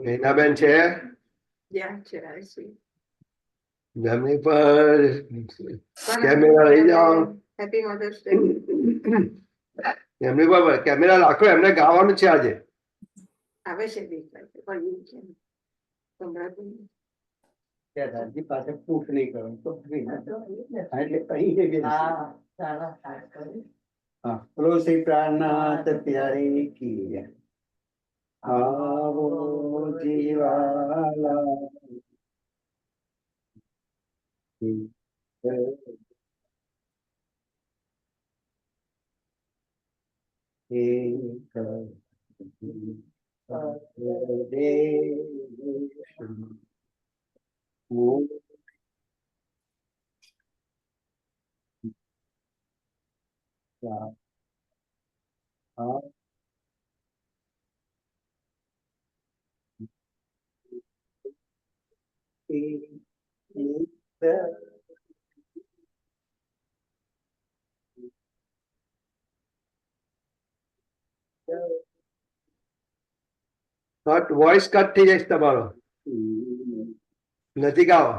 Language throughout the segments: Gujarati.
નૈનાબેન છે જમણી પર કેમેરા લઈ જાઓ હેપી મધર્સ ડે એમની પર કેમેરા રાખો એમને ગાવાનું છે આજે આવે છે દાદી પાસે પૂછ નહીં કરો તો એટલે કહી હા તુલસી પ્રાણનાથ પ્યારે કી આવો જીવાલા કટ વોઇસ કટ થઈ જાય તમારો નથી ગાવો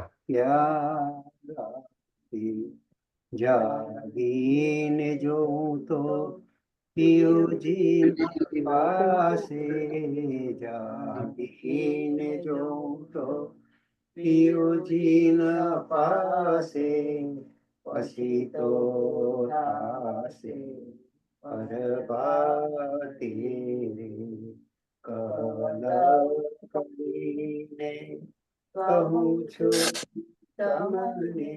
જાગીને જોઉં તો પિયુજી પાસે જાગીને જોઉં તો પિયુજીના પાસે પછી તો થાશે પરભાતી કલ કરીને કહું છું તમને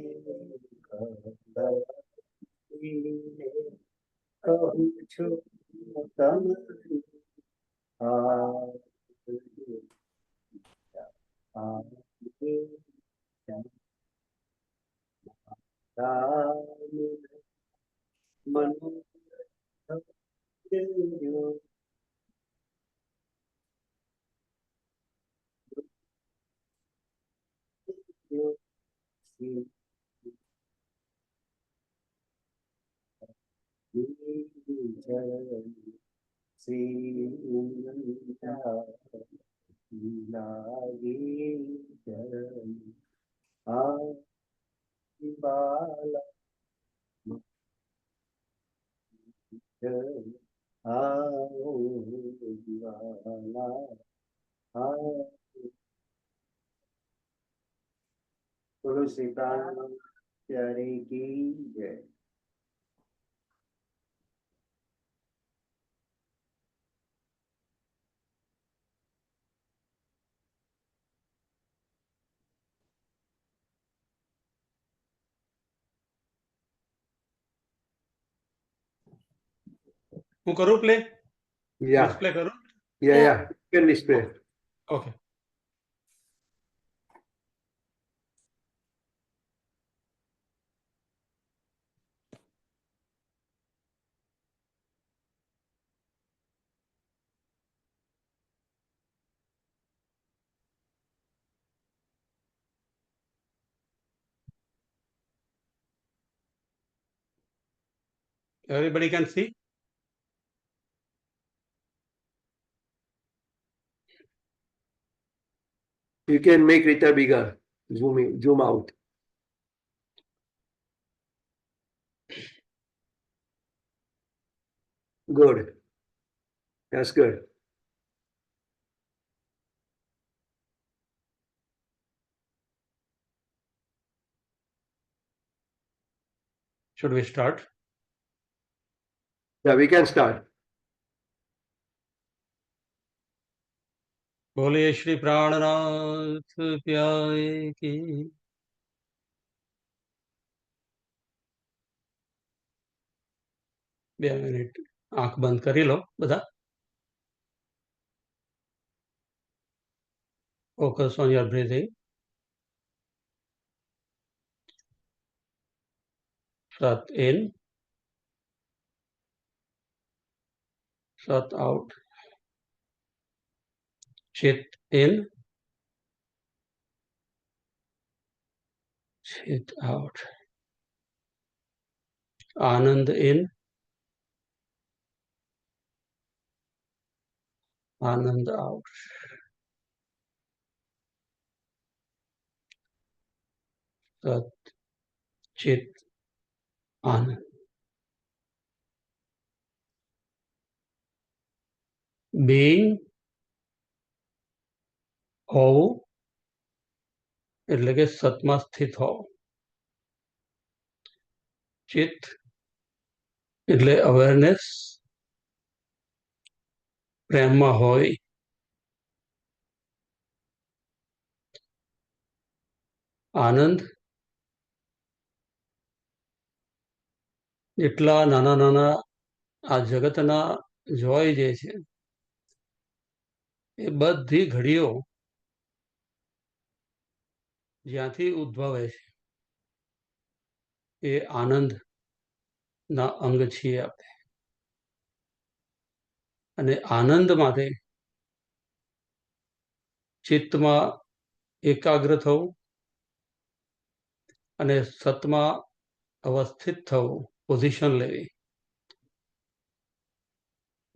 કહું છું તમને તુલસી પ્રાણ પ્યારે કી જય હું કરું પ્લે યા ડિસ્પ્લે કરું યા can display okay everybody can see you can make Rita bigger zoom in zoom out good that's good should we start yeah we can start બોલે શ્રી પ્રાણનાથ પ્યારે કી બે મિનિટ આંખ બંધ કરી લો બધા focus on your breathing breath in breath out chit in chit out anand in Anand out. सत चित आनंद. being હોવું એટલે કે સતમાં સ્થિત હોવું. ચિત્ત એટલે અવેરનેસ, પ્રેમમાં હોય. આનંદ એટલા નાના નાના આ જગતના જોય જે છે એ બધી ઘડીઓ જ્યાંથી ઉદ્ભવે છે એ આનંદના અંગ છીએ આપણે. અને આનંદ માટે ચિત્તમાં એકાગ્ર થવું અને સતમાં અવસ્થિત થવું, પોઝિશન લેવી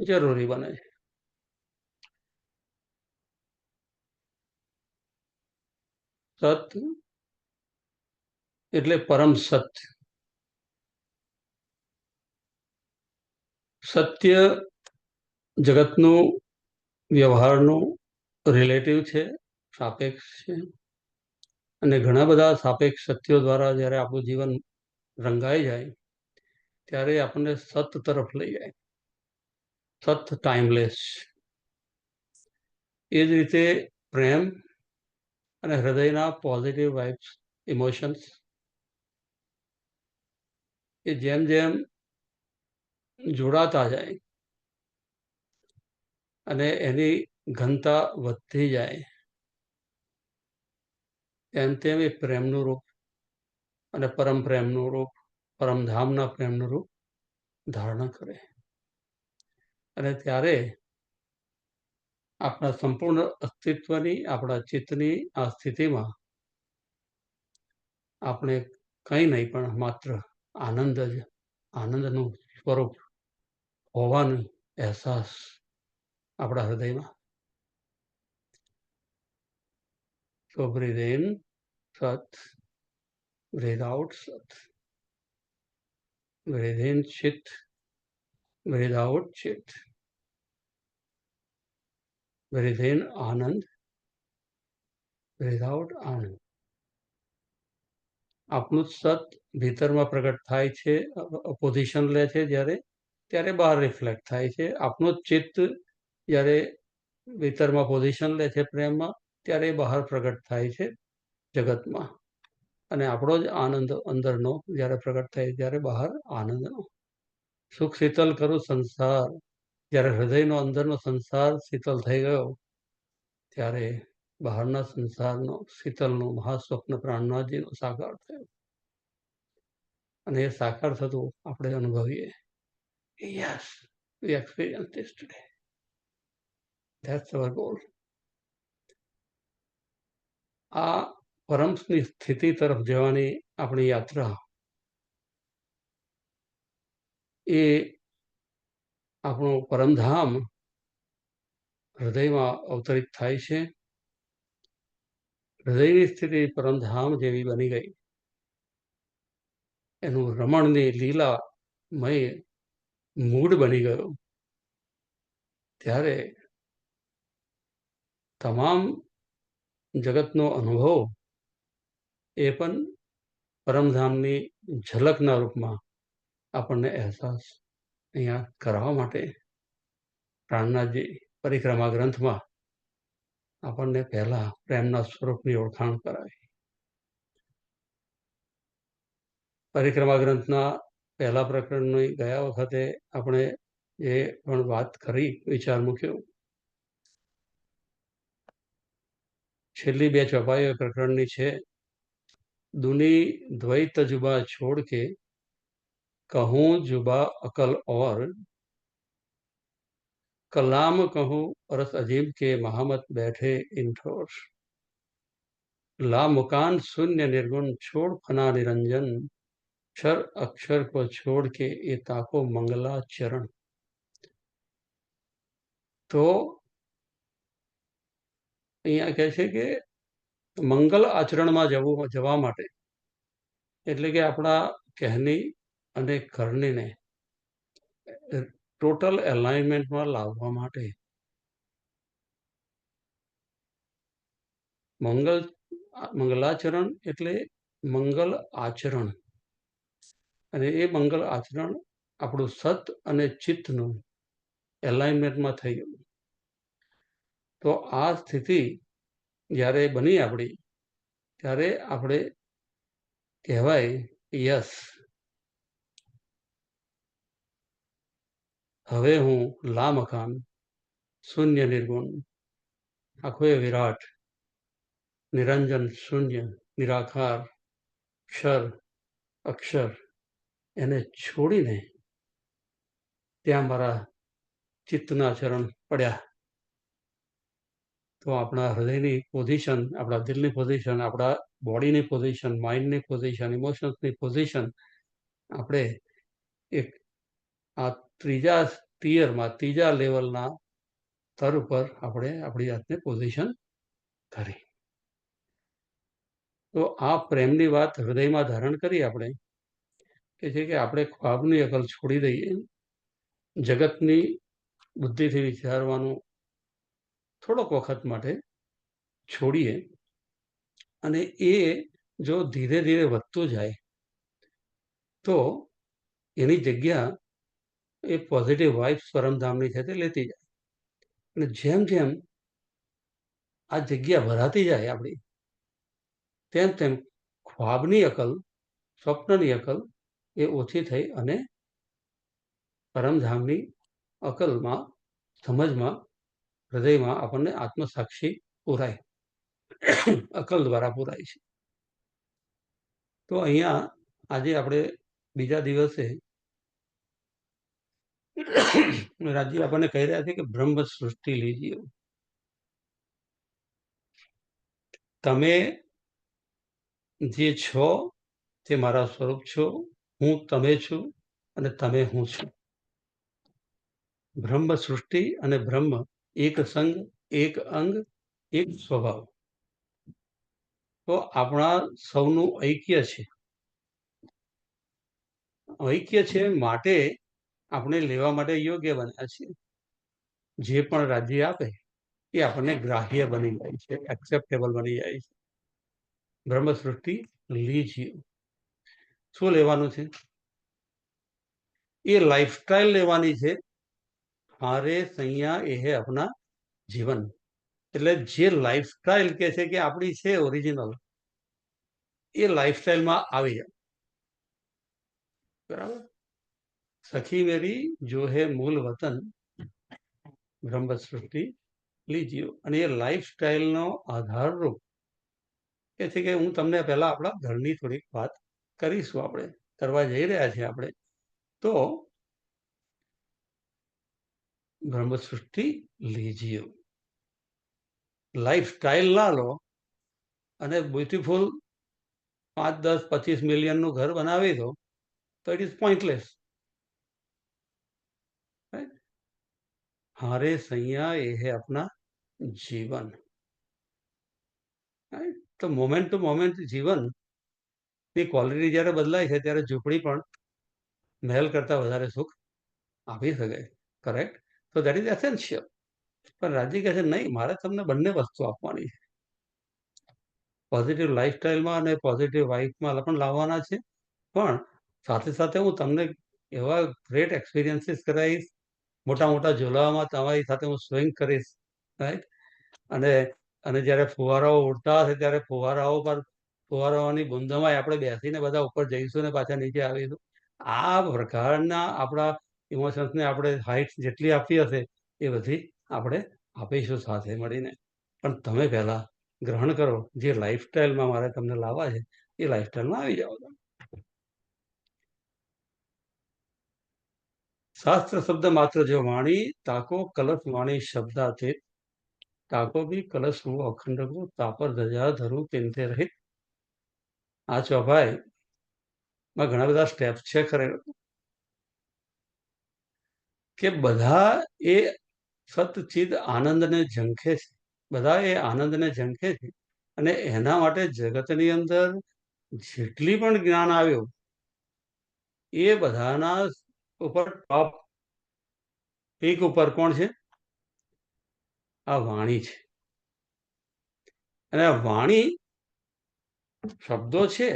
જરૂરી બને છે. સત એટલે પરમ સત્ય. સત્ય જગતનું, વ્યવહારનું રિલેટિવ છે, સાપેક્ષ છે. અને ઘણા બધા સાપેક્ષ સત્યો દ્વારા જ્યારે આપણું જીવન રંગાઈ જાય ત્યારે આપણને સત તરફ લઈ જાય. સત ટાઈમલેસ. એ જ રીતે પ્રેમ અને હૃદયના પોઝિટિવ વાઇબ્સ, ઇમોશન્સ એ જેમ જેમ જોડાતા જાય અને એની ઘનતા વધતી જાય તેમ તેમ એ પ્રેમનું રૂપ અને પરમ પ્રેમનું રૂપ, પરમધામના પ્રેમનું રૂપ ધારણ કરે. અને ત્યારે આપણા સંપૂર્ણ અસ્તિત્વની, આપણા ચિત્તની આ સ્થિતિમાં આપણે કંઈ નહીં પણ માત્ર આનંદ જ, આનંદનું સ્વરૂપ હોવાનો અહેસાસ આપણા હૃદયમાં. So breathe in, Sat. Breathe out, Sat. Breathe in, Chit. Breathe out, Chit. Breathe in, Anand. Breathe out, Anand. આપનું સત ભીતરમાં પ્રગટ થાય છે, પોઝિશન લે છે જ્યારે, ત્યારે બહાર રિફ્લેક્ટ થાય છે. આપનું ચિત્ત જ્યારે ભીતરમાં પોઝિશન લે છે પ્રેમમાં, ત્યારે બહાર પ્રગટ થાય છે જગતમાં. અને આપણો જ આનંદ અંદરનો જ્યારે પ્રગટ થાય ત્યારે બહાર આનંદનો. સુખ શીતલ કરું સંસાર, જ્યારે હૃદયનો અંદરનો સંસાર શીતલ થઈ ગયો ત્યારે બહારના સંસારનો શીતલનો મહાસ્વપ્ન પ્રાણનાથજીનો સાકાર થયો. અને એ સાકાર થતું આપણે અનુભવીએ. Yes, we experience this today. That's our goal. આ પરમની સ્થિતિ તરફ જવાની આપણી યાત્રા એ આપણું પરમધામ હૃદયમાં અવતરિત થાય છે. હૃદયની સ્થિતિ પરમધામ જેવી બની ગઈ. એનું રમણની લીલામય મૂડ બની ગયો ત્યારે તમામ જગતનો અનુભવ એ પણ પરમધામની ઝલકના રૂપમાં આપણને અહેસાસ અહીંયા કરાવવા માટે પ્રાણનાથજી પરિક્રમા ગ્રંથમાં આપણને પહેલા પ્રેમના સ્વરૂપની ઓળખાણ કરાવી. પરિક્રમા ગ્રંથના પહેલા પ્રકરણની ગયા વખતે આપણે જે પણ વાત કરી, વિચાર મૂક્યો, છેલ્લી બે ચોપાઈઓ પ્રકરણની છે. દુની દ્વૈત જુબા છોડ કે કહું જુબા અકલ ઓર, કલામ કહું અરસ અજીબ કે મહામત बैठे इन ठोर, ला मुकान शून्य निर्गुण छोड़ फना निरंजन, क्षर अक्षर को छोड़ के ये ताको मंगला चरण. તો અહીંયા કહે છે કે મંગલ આચરણમાં જવા માટે, એટલે કે આપણા કહેની અને કરણીને ટોટલ એલાઇનમેન્ટમાં લાવવા માટે મંગલાચરણ એટલે મંગલ આચરણ, અને એ મંગલ આચરણ આપણું સત અને ચિત્તનું એલાઇનમેન્ટમાં થઈ ગયું. તો આ સ્થિતિ જ્યારે બની આપણી, ત્યારે આપણે કહેવાય યસ, હવે હું લામકાન, શૂન્ય નિર્ગુણ, આખો એ વિરાટ, નિરંજન, શૂન્ય, નિરાકાર, ક્ષર, અક્ષર, એને છોડીને ત્યાં મારા ચિત્તના ચરણ પડ્યા. તો આપણા હૃદયની પોઝિશન, આપણા દિલની પોઝિશન, આપણા બોડીની પોઝિશન, માઇન્ડની પોઝિશન, ઇમોશન્સની પોઝિશન, આપણે એક આ ત્રીજા ટિયરમાં, ત્રીજા લેવલના સ્તર ઉપર આપણે આપણી જાતને પોઝિશન કરી. તો આ પ્રેમની વાત હૃદયમાં ધારણ કરી આપણે, કે છે કે આપણે ખ્વાબની અકલ છોડી દઈએ, જગતની બુદ્ધિથી વિચારવાનું થોડોક વખત માટે છોડીએ, અને એ જો ધીરે ધીરે વધતું જાય તો એની જગ્યા એ પોઝિટિવ વાઇબ્સ પરમધામની છે તે લેતી જાય. અને જેમ જેમ આ જગ્યા ભરાતી જાય આપણી, તેમ તેમ ખ્વાબની અકલ, સ્વપ્નની અકલ એ ઓછી થઈ અને પરમધામની અકલમાં, સમજમાં, હૃદયમાં આપણને આત્મસાક્ષી પૂરાય, અકલ દ્વારા પૂરાય છે. તો અહીંયા આજે આપણે બીજા દિવસે રાજજી આપણને કહી રહ્યા છે કે બ્રહ્મ સૃષ્ટિ લીજીએ. તમે જે છો તે મારા સ્વરૂપ છો, હું તમે છું અને તમે હું છું. બ્રહ્મ સૃષ્ટિ અને બ્રહ્મ એક સંગ, એક અંગ, એક સ્વભાવ. તો આપણા સૌનું ઐક્ય છે. ઐક્ય છે માટે આપણે લેવા માટે યોગ્ય બન્યા છીએ. જે પણ રાજ્ય આપે એ આપણને ગ્રાહ્ય બની જાય છે, એક્સેપ્ટેબલ બની જાય છે. બ્રહ્મ સૃષ્ટિ લીજીએ. શું લેવાનું છે? એ લાઈફસ્ટાઈલ લેવાની છે. હારે સૈયા એ હે આપણા જીવન. એટલે જે લાઈફસ્ટાઈલ કે છે કે આપણી છે ઓરિજિનલ, એ લાઈફસ્ટાઈલમાં આવી જાય. બરાબર? સખી મેરી જો હે મૂલ વતન, બ્રહ્મ સૃષ્ટિ લીજીઓ. અને એ લાઈફસ્ટાઈલનો આધારરૂપ એ છે કે હું તમને પહેલા આપણા ઘરની થોડીક વાત કરીશું, આપણે કરવા જઈ રહ્યા છીએ આપણે. તો બ્રહ્મ સૃષ્ટિ લીજીએ. લાઈફસ્ટાઈલ ના લો અને બ્યુટીફુલ 5, 10, 25 મિલિયનનું ઘર બનાવી દો તો ઇટ ઇઝ પોઈન્ટલેસ. હારે સૈયા એ હે આપણા જીવન. તો મોમેન્ટ ટુ મોમેન્ટ જીવનની ક્વોલિટી જ્યારે બદલાય છે ત્યારે ઝૂંપડી પણ મહેલ કરતાં વધારે સુખ આપી શકે. કરેક્ટ? તો દેટ ઇઝ એસેન્શિયલ. પણ રાજી કહે છે નહીં, મારે તમને બંને વસ્તુ આપવાની છે. પોઝિટિવ લાઈફસ્ટાઈલમાં અને પોઝિટિવ વાઇફમાં પણ લાવવાના છે, પણ સાથે સાથે હું તમને એવા ગ્રેટ એક્સપિરિયન્સીસ કરાવીશ, મોટા મોટા ઝોલામાં તમારી સાથે હું સ્વિંગ કરીશ, રાઈટ? અને જ્યારે ફુવારાઓ ઉડતા હશે ત્યારે ફુવારાઓની બુંદોમાં આપણે બેસીને બધા ઉપર જઈશું ને પાછા નીચે આવીશું. આ પ્રકારના આપણા ઇમોશન્સને આપણે હાઇટ જેટલી આપી હશે એ બધી આપણે આપીશું સાથે મળીને. પણ તમે પહેલા ગ્રહણ કરો, જે લાઈફસ્ટાઈલમાં મારે તમને લાવવા છે એ લાઈફસ્ટાઈલમાં આવી જાઓ. શાસ્ત્ર શબ્દ માત્ર જો વાણી, તાકો કલશ વાણી શબ્દાતે, તાકો બી કલશ હું અખંડ હું, તાપર ધજા ધરું તિનતે રહિત. આ ચોપાઈમાં ઘણા બધા સ્ટેપ્સ છે ખરેખર, કે બધા એ સતચિદ આનંદને ઝંખે છે. બધા એ આનંદને ઝંખે છે અને એના માટે જગતની અંદર જેટલી પણ જ્ઞાન આવ્યું એ બધાના ઉપર ટોપ પીક ઉપર કોણ છે? આ વાણી છે. અને આ વાણી શબ્દો છે,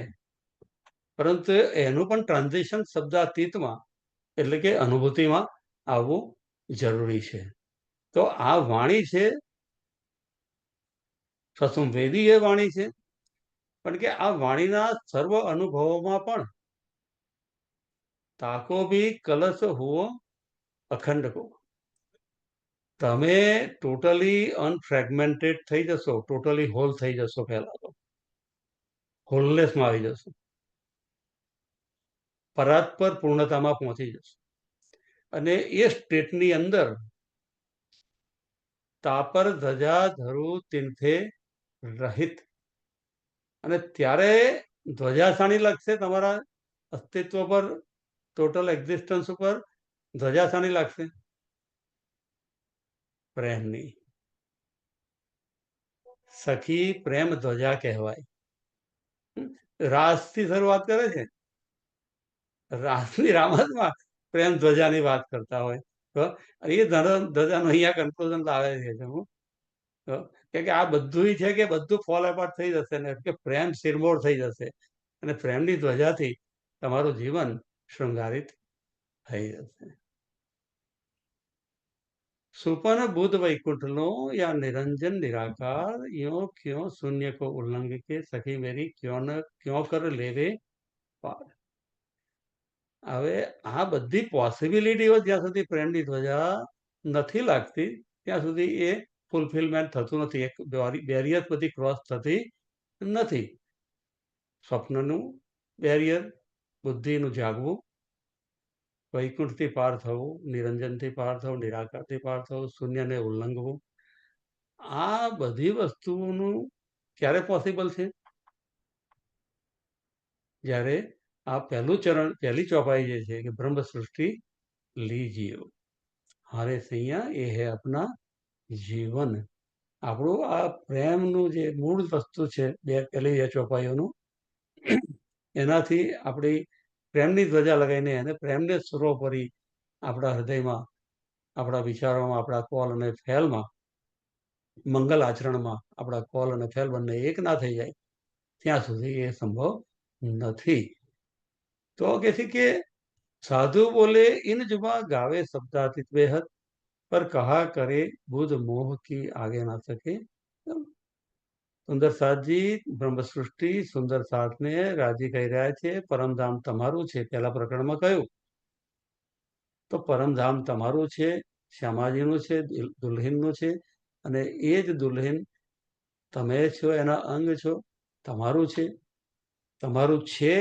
પરંતુ એનું પણ ટ્રાન્ઝિશન શબ્દાતીતમાં એટલે કે અનુભૂતિમાં આવવું જરૂરી છે. તો આ વાણી છે, સસુંવેદી એ વાણી છે, પણ કે આ વાણીના સર્વ અનુભવોમાં પણ તાકો ભી કલશ હુઓ અખંડ કો. તમે ટોટલી અનફ્રેગમેન્ટેડ થઈ જશો, ટોટલી હોલ થઈ જશો, પહેલા તો હોલનેસમાં આવી જશો, પરાત્પર પૂર્ણતામાં પહોંચી જશો. અને એ સ્ટેટની અંદર તાપર ધજા ધરુ તીર્થે રહિત, અને ત્યારે ધ્વજા શાની લાગશે? તમારા અસ્તિત્વ પર, ટોટલ એક્ઝિસ્ટન્સ ઉપર ધ્વજા શાની લાગશે? પ્રેમની. સખી પ્રેમ ધ્વજા કહેવાય. રાસથી શરૂઆત કરે છે, રાસની રામતમાં પ્રેમ ધ્વજાની વાત કરતા હોય તો એ ધ્વજાનું અહીંયા કન્ક્લુઝન લાવે છે હું કે આ બધું છે કે બધું ફોલ એપાર્ટ થઈ જશે ને કે પ્રેમ શિરમોર થઈ જશે અને પ્રેમની ધ્વજાથી તમારું જીવન શૃંગારિત થઈ જશે. सुपन बुध वैकुंठ लो या निरंजन निराकार यो क्यों शून्य को उल्लंघ के सखी मेरी क्यों न क्यों कर लेवे पार. હવે આ બધી પોસિબિલિટીઓ જ્યાં સુધી પ્રેમની ધ્વજા નથી લાગતી ત્યાં સુધી એ ફૂલફિલમેન્ટ થતું નથી. એક બેરિયર બધી ક્રોસ થતી નથી. સ્વપ્નનું બેરિયર, બુદ્ધિનું જાગવું, વૈકુંઠથી પાર થવું, નિરંજનથી પાર થવું, નિરાકારથી પાર થવું, શૂન્યને ઉલ્લંઘવું, આ બધી વસ્તુઓનું ક્યારે પોસિબલ છે? જ્યારે આ પહેલું ચરણ, પહેલી ચોપાઈ જે છે કે બ્રહ્મ સૃષ્ટિ લીજીઓ હારે સૈયા એ હે આપના જીવન. આપણું આ પ્રેમનું જે મૂળ વસ્તુ છે, પહેલી એ ચોપાઈઓનું, એનાથી આપણી પ્રેમની ધ્વજા લગાવીને એને પ્રેમને સર્વોપરી આપણા હૃદયમાં, આપણા વિચારોમાં, આપણા કોલ અને ફેલમાં, મંગલ આચરણમાં આપણા કોલ અને ફેલ બંને એક ના થઈ જાય ત્યાં સુધી એ સંભવ નથી. તો કે છે કે સાધુ બોલે ઇન જુબા ગાવે શબ્દાતીત બેહદ પર કહા કરે બુધ મોહ કી આગે ના શકે. સુંદર સાથજી બ્રહ્મ સૃષ્ટિ સુંદર સાથને રાજી કહી રહ્યા છે પરમધામ તમારું છે. પહેલા પ્રકરણમાં કહ્યું તો પરમધામ તમારું છે, શ્યામાજીનું છે, દુલ્હીનનું છે, અને એ જ દુલ્હીન તમે છો, એના અંગ છો, તમારું છે. તમારું છે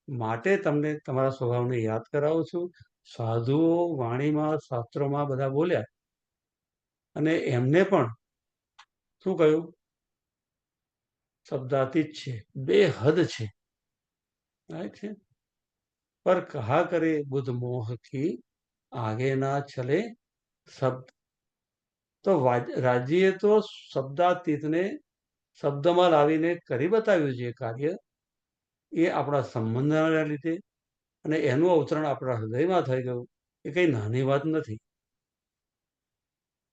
માટે તમને તમારા સ્વભાવને યાદ કરાવું છું. સાધુઓ વાણીમાં, શાસ્ત્રોમાં બધા બોલ્યા અને એમને પણ શું કહ્યું? શબ્દાતીત છે, બેહદ છે, છે. પર કહા કરે બુદ્ધ મોહ કી આગે ના ચલે શબ્દ. તો રાજીએ તો શબ્દાતીતને શબ્દમાં લાવીને કરી બતાવ્યું છે કાર્ય. એ આપણા સંબંધના લીધે અને એનું અવતરણ આપણા હૃદયમાં થઈ ગયું એ કઈ નાની વાત નથી.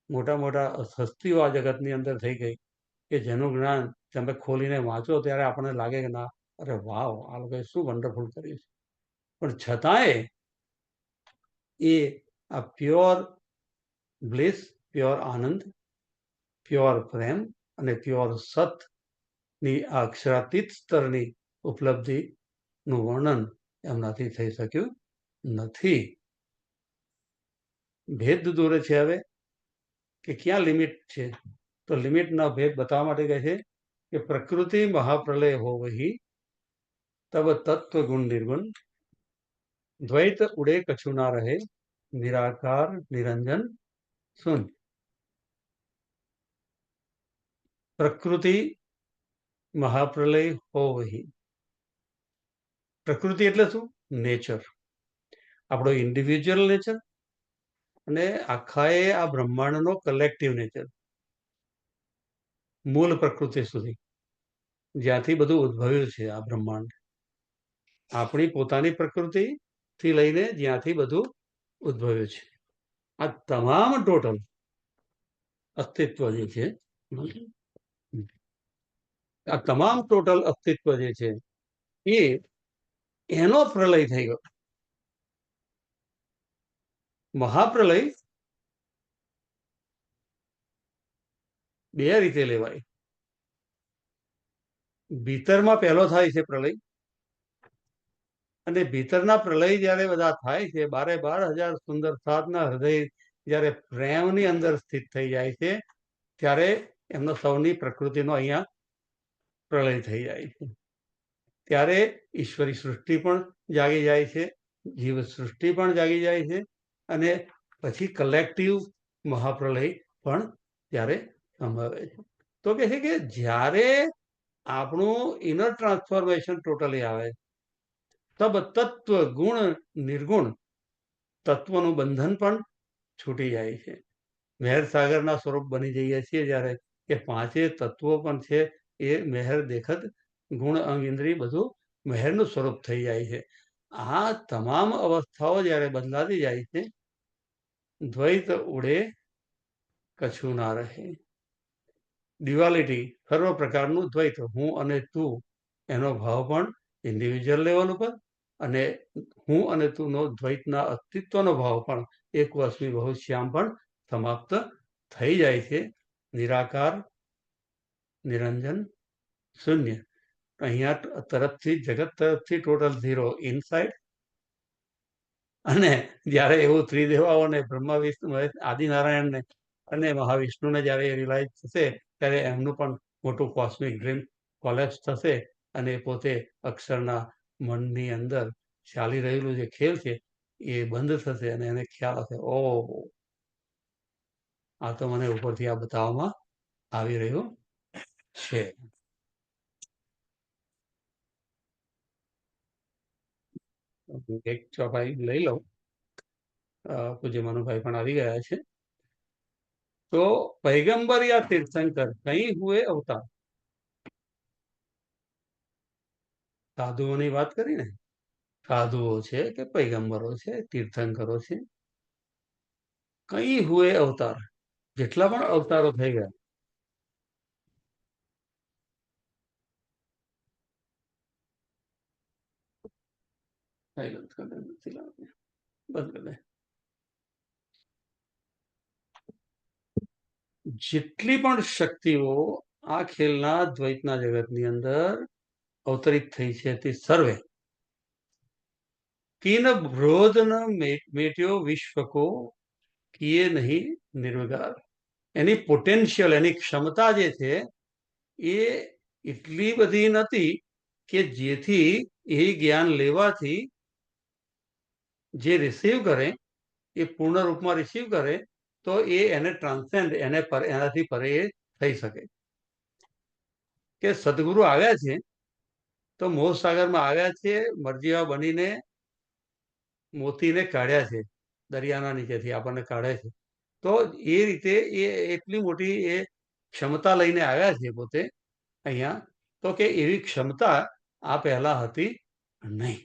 મોટા મોટા હસ્તીઓ આ જગતની અંદર થઈ ગઈ કે જેનું જ્ઞાન તમે ખોલીને વાંચો ત્યારે આપણને લાગે કે ના, અરે વાવ, આ લોકોએ શું વન્ડરફુલ કર્યું છે. પણ છતાંય એ આ પ્યોર બ્લિસ, પ્યોર આનંદ, પ્યોર પ્રેમ અને પ્યોર સતની આ અક્ષરાતીત સ્તરની ઉપલબ્ધિનું વર્ણન એમનાથી થઈ શક્યું નથી. ભેદ દૂરે છે હવે કે ક્યાં લિમિટ છે? તો લિમિટના ભેદ બતાવવા માટે કહે છે કે પ્રકૃતિ મહાપ્રલય હો વહી તબ તત્વ ગુણ નિર્ગુણ દ્વૈત ઉડે કછુ ના રહે નિરાકાર નિરંજન શૂન્ય. પ્રકૃતિ મહાપ્રલય હો વહી. પ્રકૃતિ એટલે શું? નેચર, આપણો ઇન્ડિવિજ્યુઅલ નેચર અને આખા આ બ્રહ્માંડનો કલેક્ટિવ નેચર. મૂળ પ્રકૃતિ સુધી, જ્યાંથી બધું ઉદ્ભવ્યું છે આ બ્રહ્માંડ, આપણી પોતાની પ્રકૃતિ થી લઈને જ્યાંથી બધું ઉદ્ભવ્યું છે, આ તમામ ટોટલ અસ્તિત્વ જે છે, આ તમામ ટોટલ અસ્તિત્વ જે છે એનો પ્રલય થઈ ગયો. મહાપ્રલય બે રીતે લેવાય. ભીતરમાં પહેલો થાય છે પ્રલય, અને ભીતરના પ્રલય જ્યારે બધા થાય છે, 12,000 સુંદર સાધના હૃદય જ્યારે પ્રેમની અંદર સ્થિત થઈ જાય છે, ત્યારે એમનો સૌની પ્રકૃતિનો અહીંયા પ્રલય થઈ જાય છે. ત્યારે ઈશ્વરી સૃષ્ટિ પણ જાગી જાય છે, જીવ સૃષ્ટિ પણ જાગી જાય છે, અને પછી કલેક્ટિવ મહાપ્રલય પણ ત્યારે સંભવે છે. તો કહે છે કે જ્યારે આપણું ઇનર ટ્રાન્સફોર્મેશન ટોટલી આવે, તબ તત્વ ગુણ નિર્ગુણ તત્વનું બંધન પણ છૂટી જાય છે. મહેર સાગરના સ્વરૂપ બની જઈએ છીએ જ્યારે, કે પાંચે તત્વો પણ છે એ મહેર દેખત ગુણ અંગ ઇન્દ્રિય બધું મહેરનું સ્વરૂપ થઈ જાય છે. આ તમામ અવસ્થાઓ જ્યારે બદલાતી જાય છે, દ્વૈત ઉડે કછું ના રહે. ડ્યુઆલિટી, સર્વ પ્રકારનું દ્વૈત, હું અને તું, એનો ભાવ પણ ઇન્ડિવિજ્યુઅલ લેવલ ઉપર, અને હું અને તુંનો દ્વૈતના અસ્તિત્વનો ભાવ પણ એક વસ્મી બહુ શ્યામ પણ સમાપ્ત થઈ જાય છે. નિરાકાર, નિરંજન, શૂન્ય. અહીંયા તરફથી જગત તરફથી ટોટલ 0 ઇનસાઇડ, અને જ્યારે એવું ત્રિદેવાઓને બ્રહ્મા વિષ્ણુ આદિનારાયણને અને મહાવિષ્ણુને જ્યારે રિલાઇઝ થશે, ત્યારે એમનું પણ મોટું કોસ્મિક ડ્રીમ કોલેપ્સ થશે, અને પોતે અક્ષરના મનની અંદર ચાલી રહેલું જે ખેલ છે એ બંધ થશે, અને એને ખ્યાલ હશે, ઓહ, આ તો મને ઉપરથી આ બતાવવામાં આવી રહ્યું છે. એક ચોપાઈ લઈ લઉં. પૂજ્ય મનુભાઈ પણ આવી ગયા છે. તો પૈગંબર યા તીર્થંકર કઈ હુએ અવતાર. સાધુઓની વાત કરી ને, સાધુઓ છે કે પૈગંબરો છે, તીર્થંકરો છે, કઈ હુએ અવતાર, જેટલા પણ અવતારો થઈ ગયા, જેટલી પણ શક્તિઓ આ ખેલના દ્વૈતના જગતની અંદર અવતરિત થઈ છે, તે સર્વે તીન ક્રોધ ન મેટ્યો વિશ્વ કો કિએ નહીં નિર્વિકાર. એની પોટેન્શિયલ, એની ક્ષમતા જે છે એ એટલી બધી નથી કે જેથી એ જ્ઞાન લેવાથી જે રિસીવ કરે એ પૂર્ણ રૂપમાં રિસીવ કરે તો એને ટ્રાન્સેન્ડ, એનાથી પરે એ થઈ શકે. કે સદગુરુ આવ્યા છે તો મોહ સાગરમાં આવ્યા છે, મરજીવા બનીને મોતીને કાઢ્યા છે, દરિયાના નીચેથી આપણને કાઢે છે. તો એ રીતે એ એટલી મોટી એ ક્ષમતા લઈને આવ્યા છે પોતે અહીંયા, તો કે એવી ક્ષમતા આ પહેલા હતી નહીં.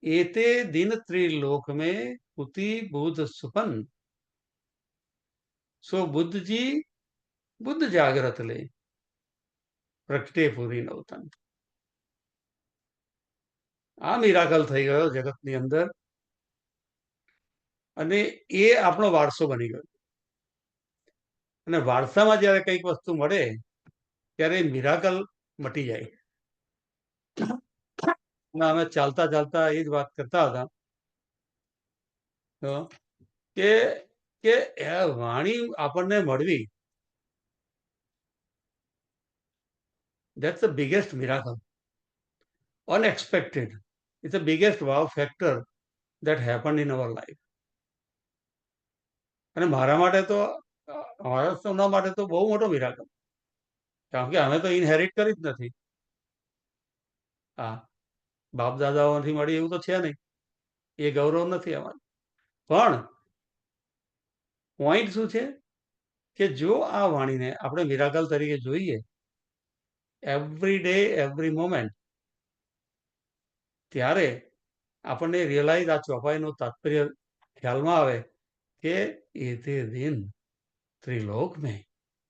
એતે દિન ત્રિલોક में पुति बुध सुपन सो बुद्धજી બુદ્ધ જાગ્રત લે પ્રગટે પૂરી નવતન. આ મિરાકલ થઈ ગયો જગતની અંદર, અને એ આપણો વારસો બની ગયો. અને વારસામાં જ્યારે કંઈક વસ્તુ મળે ત્યારે મિરાકલ મટી જાય. અમે ચાલતા ચાલતા એ જ વાત કરતા હતા કે કે વાણી આપણને મળવી, that's the biggest miracle, unexpected. It's the biggest wow factor that happened in our life. અને મારા માટે તો, મારા સૌના માટે તો બહુ મોટો મિરાકલ, કારણ કે અમે તો ઇનહેરિટ કરી જ નથી. હા, બાપ દાદાઓથી મળી એવું તો છે નહીં, એ ગૌરવ નથી અમારું. પણ પોઈન્ટ શું છે કે જો આ વાણીને આપણે મિરાકલ તરીકે જોઈએ, એવરી ડે એવરી મોમેન્ટ, ત્યારે આપણને રિયલાઇઝ આ ચોપાઈનું તાત્પર્ય ખ્યાલમાં આવે કે એ તે દિન ત્રિલોક મેં,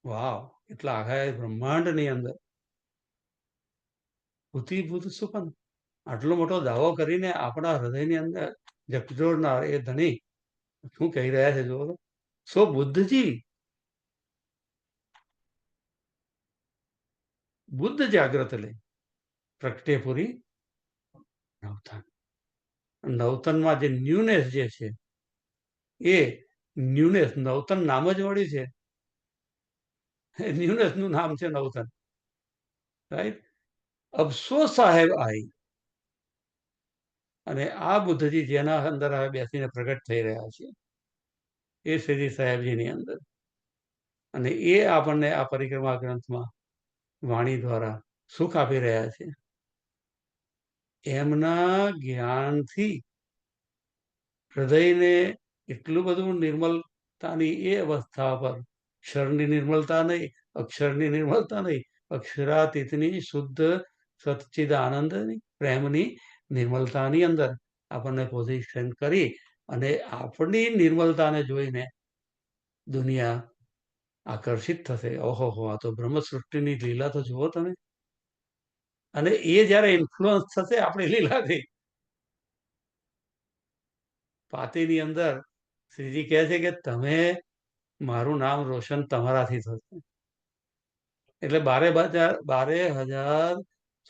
વાવ, એટલા આખા બ્રહ્માંડની અંદર ભૂતિભૂત સુપન, આટલો મોટો દાવો કરીને આપણા હૃદયની અંદર જગજોડનાર એ ધણી શું કહી રહ્યા છે જુઓ તો, સો બુદ્ધજી, બુદ્ધ જાગ્રત લે પ્રગટે પૂરી નવતન. નવતનમાં જે ન્યૂનેસ જે છે, એ ન્યૂનેસ, નવતન નામ જ મળ્યું છે, ન્યૂનેસ નું નામ છે નવતન, રાઈટ. અફસોસ સાહેબ આઈ, અને આ બુદ્ધજી જેના અંદર હવે બેસીને પ્રગટ થઈ રહ્યા છે, એ શ્રી સાહેબજીની અંદર, અને એ આપણને આ પરિક્રમા ગ્રંથમાં વાણી દ્વારા સુખ આપી રહ્યા છે. એમના જ્ઞાનથી હૃદયને એટલું બધું નિર્મલતાની એ અવસ્થા પર, ક્ષરની નિર્મલતા નહીં, અક્ષરની નિર્મલતા નહીં, અક્ષરાતીતની શુદ્ધ સચ્ચિદ આનંદની પ્રેમની નિર્મલતાની અંદર આપણને પોઝિશન કરી, અને આપણી નિર્મલતાને જોઈને દુનિયા આકર્ષિત થશે. ઓહો, આ તો બ્રહ્મ સૃષ્ટિની લીલા તો જુઓ તમે. અને એ જ્યારે ઇન્ફ્લુઅન્સ થશે આપણી લીલાથી, પાતીની અંદર શ્રીજી કહે છે કે તમે, મારું નામ રોશન તમારાથી થશે. એટલે 12,000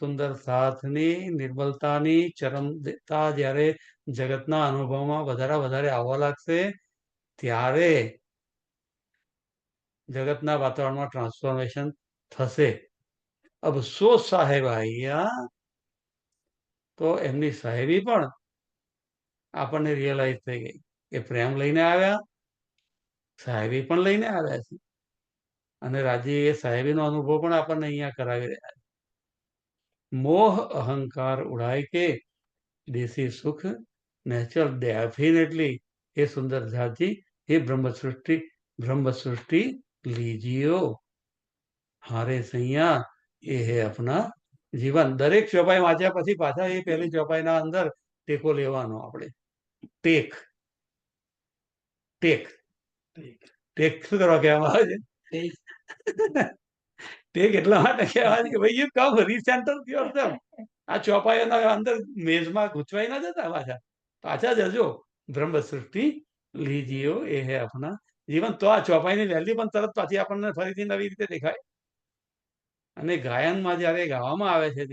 સુંદર સાથની નિર્મલતાની ચરમતા જ્યારે જગતના અનુભવમાં વધારે આવવા લાગશે, ત્યારે જગતના વાતાવરણમાં ટ્રાન્સફોર્મેશન થશે. અફસોસ સાહેબ આયા, તો એમની સાહેબી પણ આપણને રિયલાઇઝ થઈ ગઈ કે પ્રેમ લઈને આવ્યા, સાહેબી પણ લઈને આવ્યા છે, અને રાજી એ સાહેબીનો અનુભવ પણ આપણને અહીંયા કરાવી રહ્યા છે. મોહ અહંકાર ઉડાય કે દેશી સુખ નેચરલ, ડેફિનેટલી એ સુંદર જાતિ, એ બ્રહ્મ સૃષ્ટિ લીजियो હારે સૈયા, એ હે અપના જીવન. દરેક ચોપાઈ વાંચ્યા પછી પાછા એ પહેલી ચોપાઈના અંદર ટેકો લેવાનો આપણે. ટેક ટેક ટેક શું કરવા કહેવામાં આવે છે? ટેક એટલા માટે કહેવાય છે કે ભાઈ યુ કમ રીસેન્ટર યોરસેલ્ફ. આ ચોપાઈઓના અંદર મેઝમાં ગૂંચવાઈ ના જતા, પાછા જજો. બ્રહ્મ સૃષ્ટિ લીजियो એ હે અપના જીવન. તો આ ચોપાઈની વેલ્યુ પણ તરત પાછી આપણને ફરીથી નવી રીતે દેખાય. અને ગાયનમાં જ્યારે ગાવામાં આવે છે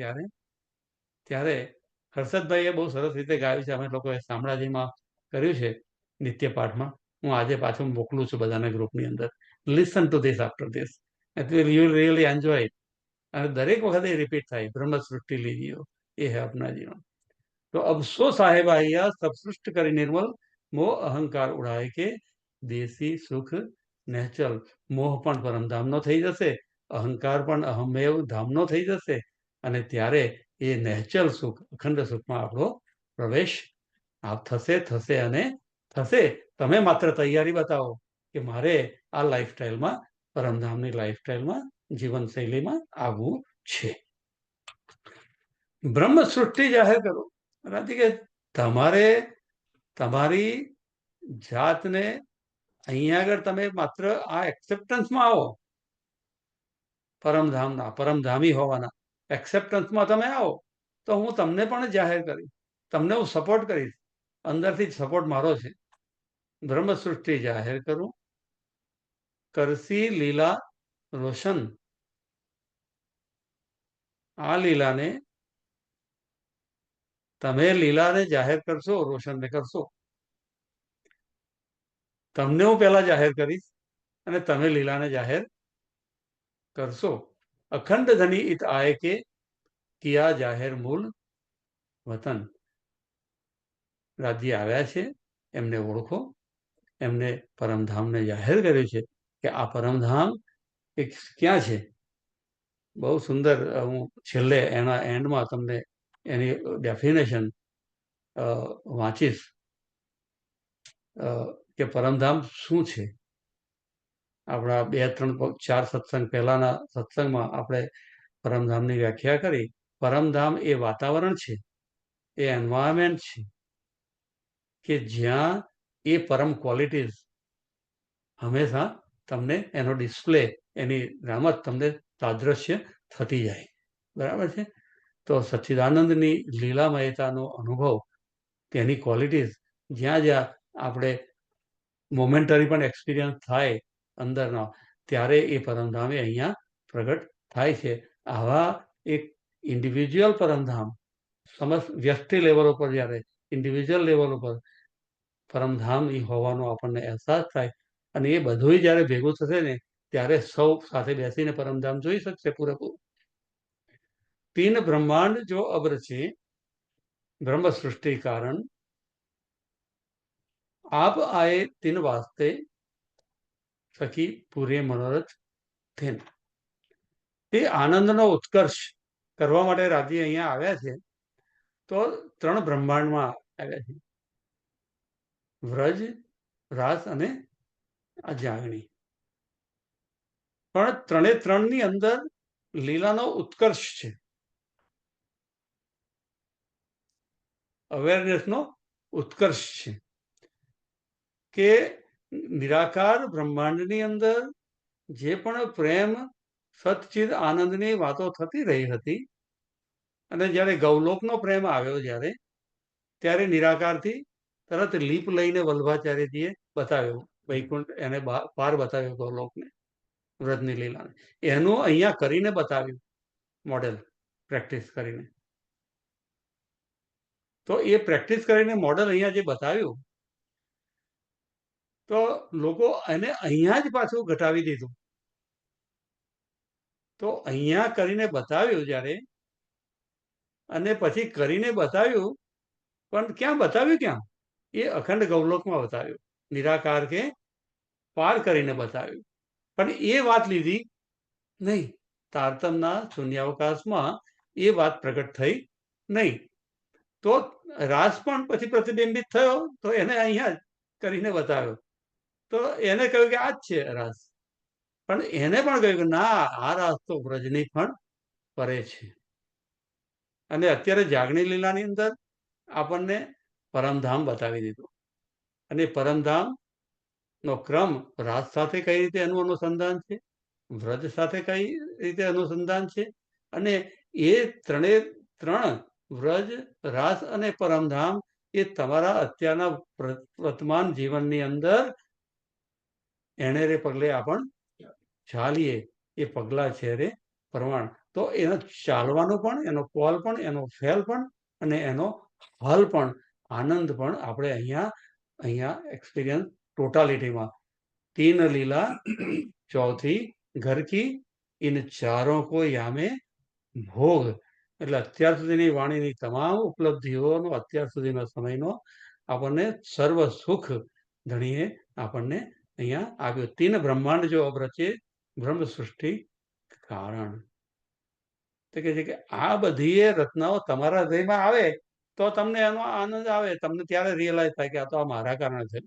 ત્યારે હર્ષદભાઈએ બહુ સરસ રીતે ગાયું છે. અમે લોકોએ શામળાજીમાં કર્યું છે નિત્ય પાઠમાં. હું આજે પાછું મોકલું છું બધાને ગ્રુપની અંદર. Listen to this after this, you will really enjoy it. અને દરેક વખતે રિપીટ થાય, બ્રહ્મ સૃષ્ટિ લીजियो એ હે અપના જીવન. તો અફસો સાહેબ આયા, સબસૃષ્ટ કરી નિર્મલ, મોહ અહંકાર ઉડાય કે દેશી સુખ નેચલ. મોહ પણ પરમધામનો થઈ જશે, અહંકાર પણ અહમેવ ધામનો થઈ જશે, અને ત્યારે એ નેચરલ સુખ, અખંડ સુખમાં આપણો પ્રવેશ થશે અને થશે. તમે માત્ર તૈયારી બતાવો કે મારે આ લાઈફસ્ટાઈલમાં, પરમધામની લાઈફસ્ટાઈલમાં, જીવનશૈલીમાં આવવું છે. બ્રહ્મ સૃષ્ટિ જાહેર કરો. રાજી કે તમારે તમારી જાતને અહીંયા આગળ તમે માત્ર આ એક્સેપ્ટન્સમાં આવો, પરમધામી હોવાના એક્સેપ્ટન્સમાં તમે આવો, તો હું તમને પણ જાહેર કરીશ, તમને હું સપોર્ટ કરીશ. અંદરથી જ સપોર્ટ મારો છે. બ્રહ્મ સૃષ્ટિ જાહેર કરું, કરસી લીલા રોશન. આ લીલાને તમે લીલાને જાહેર કરશો, રોશનને કરશો. તમને હું પહેલા જાહેર કરીશ, અને તમે લીલાને જાહેર કરશો. અખંડ ધની ઈત આય કે કિયા જાહેર મૂળ વતન. રાજ્ય આવ્યા છે, એમને ઓળખો, એમને પરમધામને જાહેર કર્યું છે કે આ પરમધામ એક ક્યાં છે. બહુ સુંદર. હું છેલ્લે એના એન્ડમાં તમને એની ડેફિનેશન વાંચીશ કે પરમધામ શું છે. આપણા 2-3-4 સત્સંગ પહેલાના સત્સંગમાં આપણે પરમધામની વ્યાખ્યા કરી. પરમધામ એ વાતાવરણ છે, એ એન્વાયરમેન્ટ છે કે જ્યાં એ પરમ ક્વોલિટીઝ હંમેશા તમને એનો ડિસ્પ્લે, એની રમત તમને તાદ્રશ્ય થતી જાય. બરાબર છે. તો સચ્ચિદાનંદની લીલામયતાનો અનુભવ, તેની ક્વોલિટીઝ જ્યાં જ્યાં આપણે મોમેન્ટરી પણ એક્સપિરિયન્સ થાય અંદરનો, ત્યારે એ પરમધામ એ અહીંયા પ્રગટ થાય છે. આવા એક ઇન્ડિવિજ્યુઅલ પરમધામ, સમસ્ત વ્યક્તિ લેવલ ઉપર જ્યારે ઇન્ડિવિજ્યુઅલ લેવલ ઉપર પરમધામ એ હોવાનો આપણને અહેસાસ થાય, અને એ બધું જ્યારે ભેગું થશે ને ત્યારે સૌ સાથે બેસીને પરમધામ જોઈ શકશે પૂરેપૂરું. 3 ब्रह्मांड जो अब रचे ब्रह्म सृष्टि कारण, आप आए 3 वास्ते सखी पूरे मनोरथ थे. એ આનંદનો ઉત્કર્ષ કરવા માટે રાજી અહીંયા આવ્યા છે. તો 3 બ્રહ્માંડમાં આવ્યા છે, વ્રજ, રાસ અને આ જાગણી. પણ 3 ની અંદર લીલાનો ઉત્કર્ષ છે, અવેરનેસનો ઉત્કર્ષ છે. કે નિરાકાર બ્રહ્માંડની અંદર જે પણ પ્રેમ, સચ્ચિદ આનંદની વાતો થતી રહી હતી, અને જ્યારે ગૌલોકનો પ્રેમ આવ્યો જ્યારે, ત્યારે નિરાકારથી તરત લીપ લઈને વલ્ભાચાર્યજીએ બતાવ્યો, વૈકુંઠ એને પાર બતાવ્યો ગૌલોકને, વ્રતની લીલાને. એનું અહીંયા કરીને બતાવ્યું મોડેલ, પ્રેક્ટિસ કરીને. તો એ પ્રેક્ટિસ કરીને મોડેલ અહીંયા જે બતાવ્યું, તો લોકો એને અહીંયા જ પાછું ઘટાવી દીધું. તો અહીંયા કરીને બતાવ્યું જ્યારે, અને પછી કરીને બતાવ્યું, પણ ક્યાં બતાવ્યું? ક્યાં? એ અખંડ ગૌલોકમાં બતાવ્યું, નિરાકાર કે પાર કરીને બતાવ્યું. પણ એ વાત લીધી નહીં, તારતમના શૂન્યાવકાશમાં એ વાત પ્રગટ થઈ નહીં. તો રાસ પણ પછી પ્રતિબિંબિત થયો, તો એને અહીંયા જ કરીને બતાવ્યો. તો એને કહ્યું કે આ જ છે રાસ. પણ એને પણ કહ્યું કે ના, આ રાસ તો વ્રજની પણ પરે છે. અને અત્યારે જાગણી લીલાની અંદર આપણને પરમધામ બતાવી દીધું. અને પરમધામ નો ક્રમ રાસ સાથે કઈ રીતે એનું અનુસંધાન છે, વ્રજ સાથે કઈ રીતે અનુસંધાન છે, અને એ 3 વ્રજ, રાસ અને પરમધામ એ તમારા અત્યારના વર્તમાન જીવનની અંદર એણે પગલે આપણ ચાલીએ, એ પગલા છે રે પ્રમાણ. તો એનો ચાલવાનું પણ, એનો કોલ પણ, એનો ફેલ પણ, અને એનો હલ પણ, આનંદ પણ આપણે અહીંયા એક્સપિરિયન્સ ટોટાલિટીમાં. 3 લીલા ચોથી ઘર કી, ઇન ચારોं को यामे ભોગ. એટલે અત્યાર સુધીની વાણીની તમામ ઉપલબ્ધિઓનો, અત્યાર સુધીનો સમયનો આપણને સર્વ સુખ ધણીએ આપણને અહીંયા આવ્યો. 3 બ્રહ્માંડ જો અબ રચે બ્રહ્મ સૃષ્ટિ કારણ. તો કે છે કે આ બધી રચનાઓ તમારા હૃદયમાં આવે તો તમને એનો આનંદ આવે. તમને ત્યારે રિયલાઇઝ થાય કે આ તો આ મારા કારણે છે,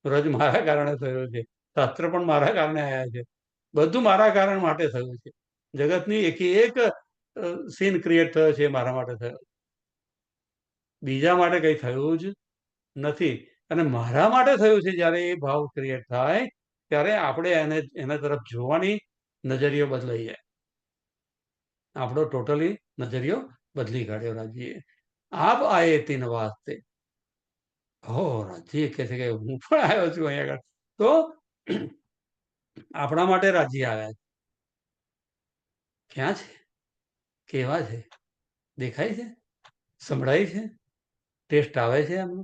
વ્રજ મારા કારણે થયો છે, શાસ્ત્ર પણ મારા કારણે આવ્યા છે, બધું મારા કારણ માટે થયું છે. જગતની એક સીન ક્રિએટ થયો છે, મારા માટે થયો, બીજા માટે કઈ થયું જ નથી. અને મારા માટે થયું છે. જ્યારે એ ભાવ ક્રિએટ થાય ત્યારે આપણે એના તરફ જોવાની નજરિયો બદલાઈ જાય. આપણો ટોટલી નજરિયો બદલી કાઢ્યો રાજીએ. આપ આયે 3 વાસ્તે. હો, રાજી કહે છે કે હું પણ આવ્યો છું અહીંયા આગળ. તો આપણા માટે રાજી આવ્યા છે. ક્યાં છે? કેવા છે? દેખાય છે? સંભળાય છે? ટેસ્ટ આવે છે એમનો?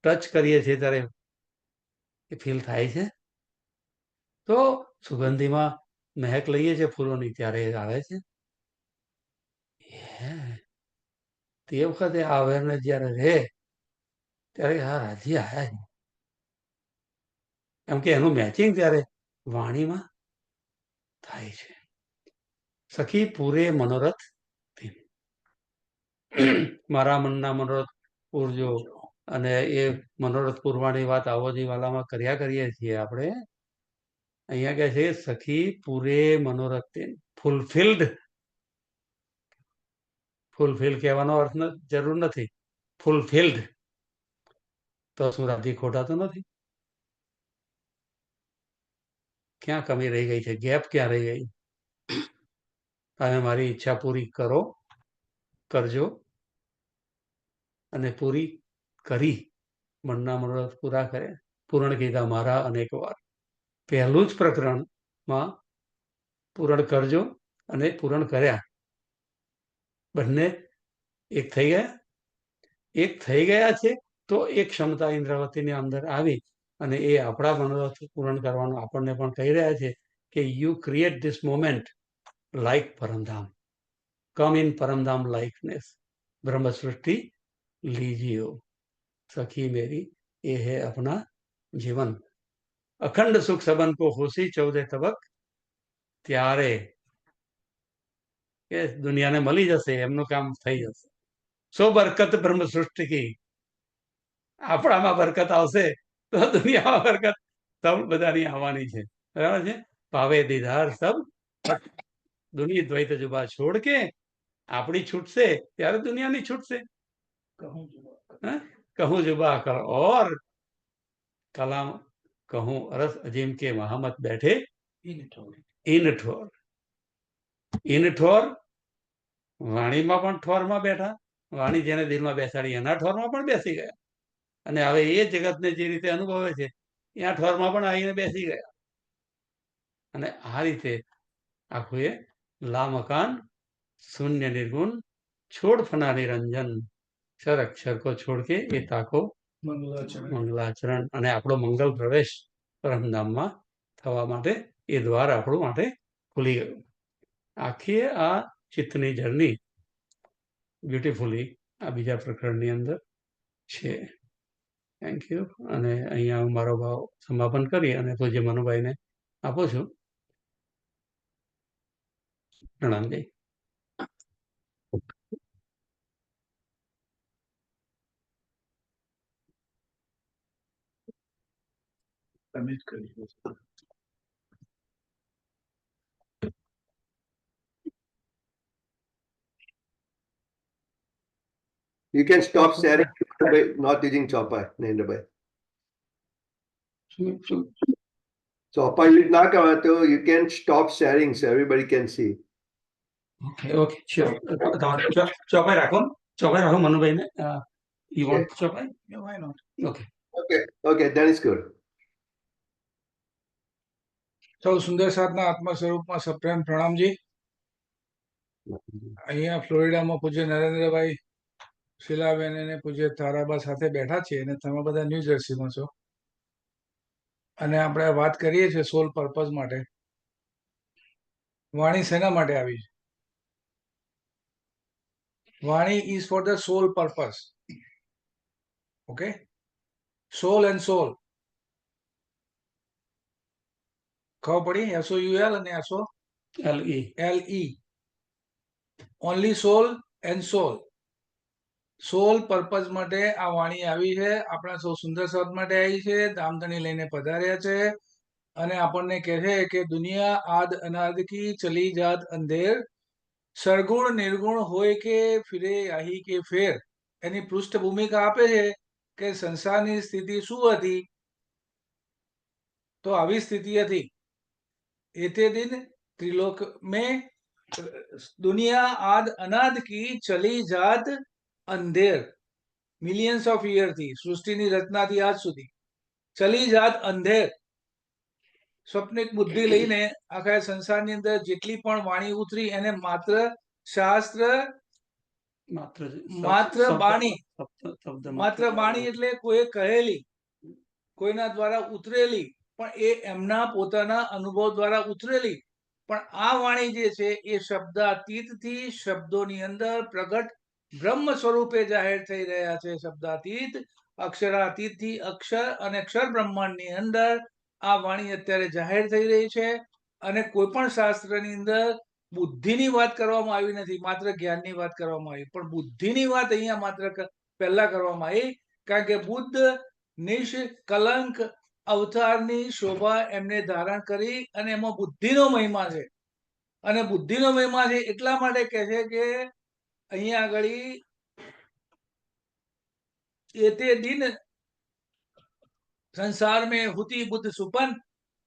ટચ કરીએ છીએ ત્યારે એ ફીલ થાય છે? તો સુગંધીમાં મહેક લઈએ છીએ ફૂલોની, ત્યારે આવે છે. તે વખતે આ અવેરનેસ જ્યારે રહે ત્યારે આ રાજી આવ્યા છે. એમ કે એનું મેચિંગ ત્યારે વાણીમાં થાય છે. સખી પૂરે મનોરથ થી, મારા મનના મનોરથ પૂરજો, અને એ મનોરથ પૂરવાની વાત આવોજી વાલામાં કર્યા કરીએ છીએ આપણે. અહીંયા કહે છે સખી પૂરે મનોરથ ફૂલફિલ્ડ. ફૂલફિલ કહેવાનો અર્થ જરૂર નથી. ફૂલફિલ્ડ તો શું રાધી ખોટા તો નથી? ક્યાં કમી રહી ગઈ છે? ગેપ ક્યાં રહી ગઈ? તમે મારી ઈચ્છા પૂરી કરજો અને પૂરી કરી. મનના મનોરથ પૂરા કર્યા, પૂરણ કીધા મારા અનેક વાર. પહેલું જ પ્રકરણમાં પૂરણ કરજો અને પૂરણ કર્યા. બંને એક થઈ ગયા. એક થઈ ગયા છે તો એક ક્ષમતા ઇન્દ્રાવતીની અંદર આવી અને એ આપણા મનોરથ પૂરણ કરવાનું આપણને પણ કહી રહ્યા છે કે you create this moment like પરમધામ. કમ ઇન परमधाम लाइकनेस. ब्रह्म सृष्टि लीजिए सखी मेरी ये है अपना जीवन. अखंड सुख सबन को होशी 14 तबक ત્યારે કે દુનિયાને મળી જશે, એમનું કામ થઈ જશે. સો બરકત બ્રહ્મ સૃષ્ટિ કી. આપણામાં બરકત આવશે તો દુનિયામાં બરકત સબ બધાની આવવાની છે. બરાબર છે. પાવે દીધાર સબ દુનિયા દ્વૈત જુબા છોડ કે આપણી છૂટશે ત્યારે દુનિયાની છૂટશે. કહું જુબા કર ઓર કલામ કહું અરસ અજીમ કે મહામત બેઠે ઇન ઠોર. ઇન ઠોર વાણીમાં પણ ઠોરમાં બેઠા. વાણી જેને દિલમાં બેસાડી એના ઠોરમાં પણ બેસી ગયા. અને હવે એ જગતને જે રીતે અનુભવે છે ત્યાં ઠોરમાં પણ આવીને બેસી ગયા. અને આ રીતે આખું એ લામકાન शून्य निर्गुण छोड़ फना निरंजन क्षर अक्षर को छोड़ के ये ताको मंगलाचरण અને આપણો મંગલ પ્રવેશ પરમધામમાં થવા માટે એ દ્વાર આપણું માટે ખુલી ગયું. આખી આ ચિત્તની જર્ની બ્યુટીફુલી આ બીજા પ્રકરણની અંદર છે. Thank you. અને અહીંયા હું મારો ભાવ સમાપન કરી અને પૂજ્ય મનુભાઈને આપું છું. પ્રણામજી. You can stop sharing by not using chopper, Narendrabhai. Chopper use ના કરવા તો you can stop sharing so everybody can see. Okay, okay, sure. ચોપાઈ રાખો. ચોપાઈ રાખો મનુભાઈને. You want ચોપાઈ? Yeah, why not? Okay. Okay, that is good. સૌ સુંદર સાધના આત્મા સ્વરૂપમાં સપ્રેમ પ્રણામજી. અહીંયા ફ્લોરિડામાં પૂજ્ય નરેન્દ્રભાઈ, શીલાબેન અને પૂજ્ય તારાબા સાથે બેઠા છીએ અને તમે બધા ન્યૂ જર્સીમાં છો. અને આપણે વાત કરીએ છીએ સોલ પર્પઝ માટે. વાણી શેના માટે આવી છે? વાણી is for the soul purpose. Okay, soul and soul. ખબર પડી? SOUL અને SOLE. Only soul and soul. Soul purpose માટે આ વાણી આવી છે. આપણા સૌ સુંદર સાથ માટે આવી છે. ધામધણી લઈને પધાર્યા છે અને આપણને કહે છે કે દુનિયા આદ અનાદ કી ચલી જાત અંધેર, સરગુણ નિર્ગુણ હોય કે ફિરે આહી કે ફેર. એની પૃષ્ઠભૂમિકા આપે છે કે સંસારની સ્થિતિ શું હતી? તો આવી સ્થિતિ હતી. એતે દિન ત્રિલોક में दुनिया आद अनाद की चली जात अंधेर. મિલિયન્સ ઓફ યર થી, સૃષ્ટિની રચનાથી આજ સુધી ચલી જાત અંધેર. સ્વપ્નિક બુદ્ધિ લઈને આખા સંસારની અંદર જેટલી પણ વાણી ઉતરી એને માત્ર શાસ્ત્ર, માત્ર બાણી એટલે કોઈ કહેલી, કોઈના દ્વારા ઉતરેલી, પણ એ એમના પોતાના અનુભવ દ્વારા ઉતરેલી. પણ આ વાણી જે છે એ શબ્દાતીત થી શબ્દોની અંદર પ્રગટ બ્રહ્મ સ્વરૂપે જાહેર થઈ રહ્યા છે. શબ્દાતીત, અક્ષરાતીત થી અક્ષર અને અક્ષર બ્રહ્માંડની અંદર આ વાણી અત્યારે જાહેર થઈ રહી છે. અને કોઈ પણ શાસ્ત્રની અંદર બુદ્ધિની વાત કરવામાં આવી નથી, માત્ર જ્ઞાનની વાત કરવામાં આવી. પણ બુદ્ધિની વાત અહીંયા માત્ર પહેલા કરવામાં આવી કારણ કે બુદ્ધ નિષ્કલંક અવતારની શોભા એમને ધારણ કરી અને એમાં બુદ્ધિનો મહિમા છે. અને બુદ્ધિનો મહિમા છે એટલા માટે કહે છે કે અહીંયા આગળ એતે દિન संसार में हुती बुद्ध सुपन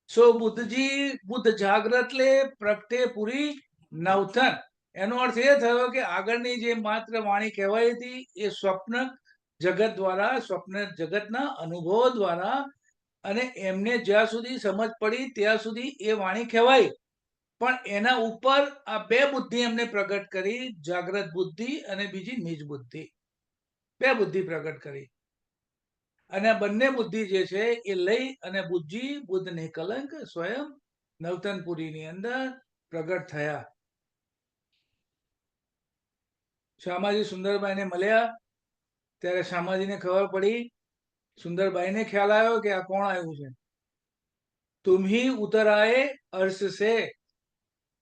सो बुद्धજી બુદ્ધ જાગ્રત લે પ્રગટે પૂરી નવતન. એનો અર્થ એ થયો કે આગળની જે માત્ર વાણી કહેવાય હતી એ સ્વપ્ન જગત દ્વારા, સ્વપ્ન જગતના અનુભવો દ્વારા, અને એમને જ્યાં સુધી સમજ પડી ત્યાં સુધી એ વાણી કહેવાય. પણ એના ઉપર આ બે બુદ્ધિ એમને પ્રગટ કરી, જાગ્રત બુદ્ધિ અને બીજી નિજ બુદ્ધિ. બે બુદ્ધિ પ્રગટ કરી. અને બંને બુદ્ધિ જે છે એ લઈ અને બુદ્ધિ બુદ્ધ નિકલંક સ્વયં નવતનપુરીની અંદર પ્રગટ થયા. શ્યામાજી સુંદરબાઈને મળ્યા ત્યારે શ્યામાજીને ખબર પડી, સુંદરબાઈને ખ્યાલ આવ્યો કે આ કોણ આવ્યું છે. તુમ હી ઉતર આએ અર્શ સે,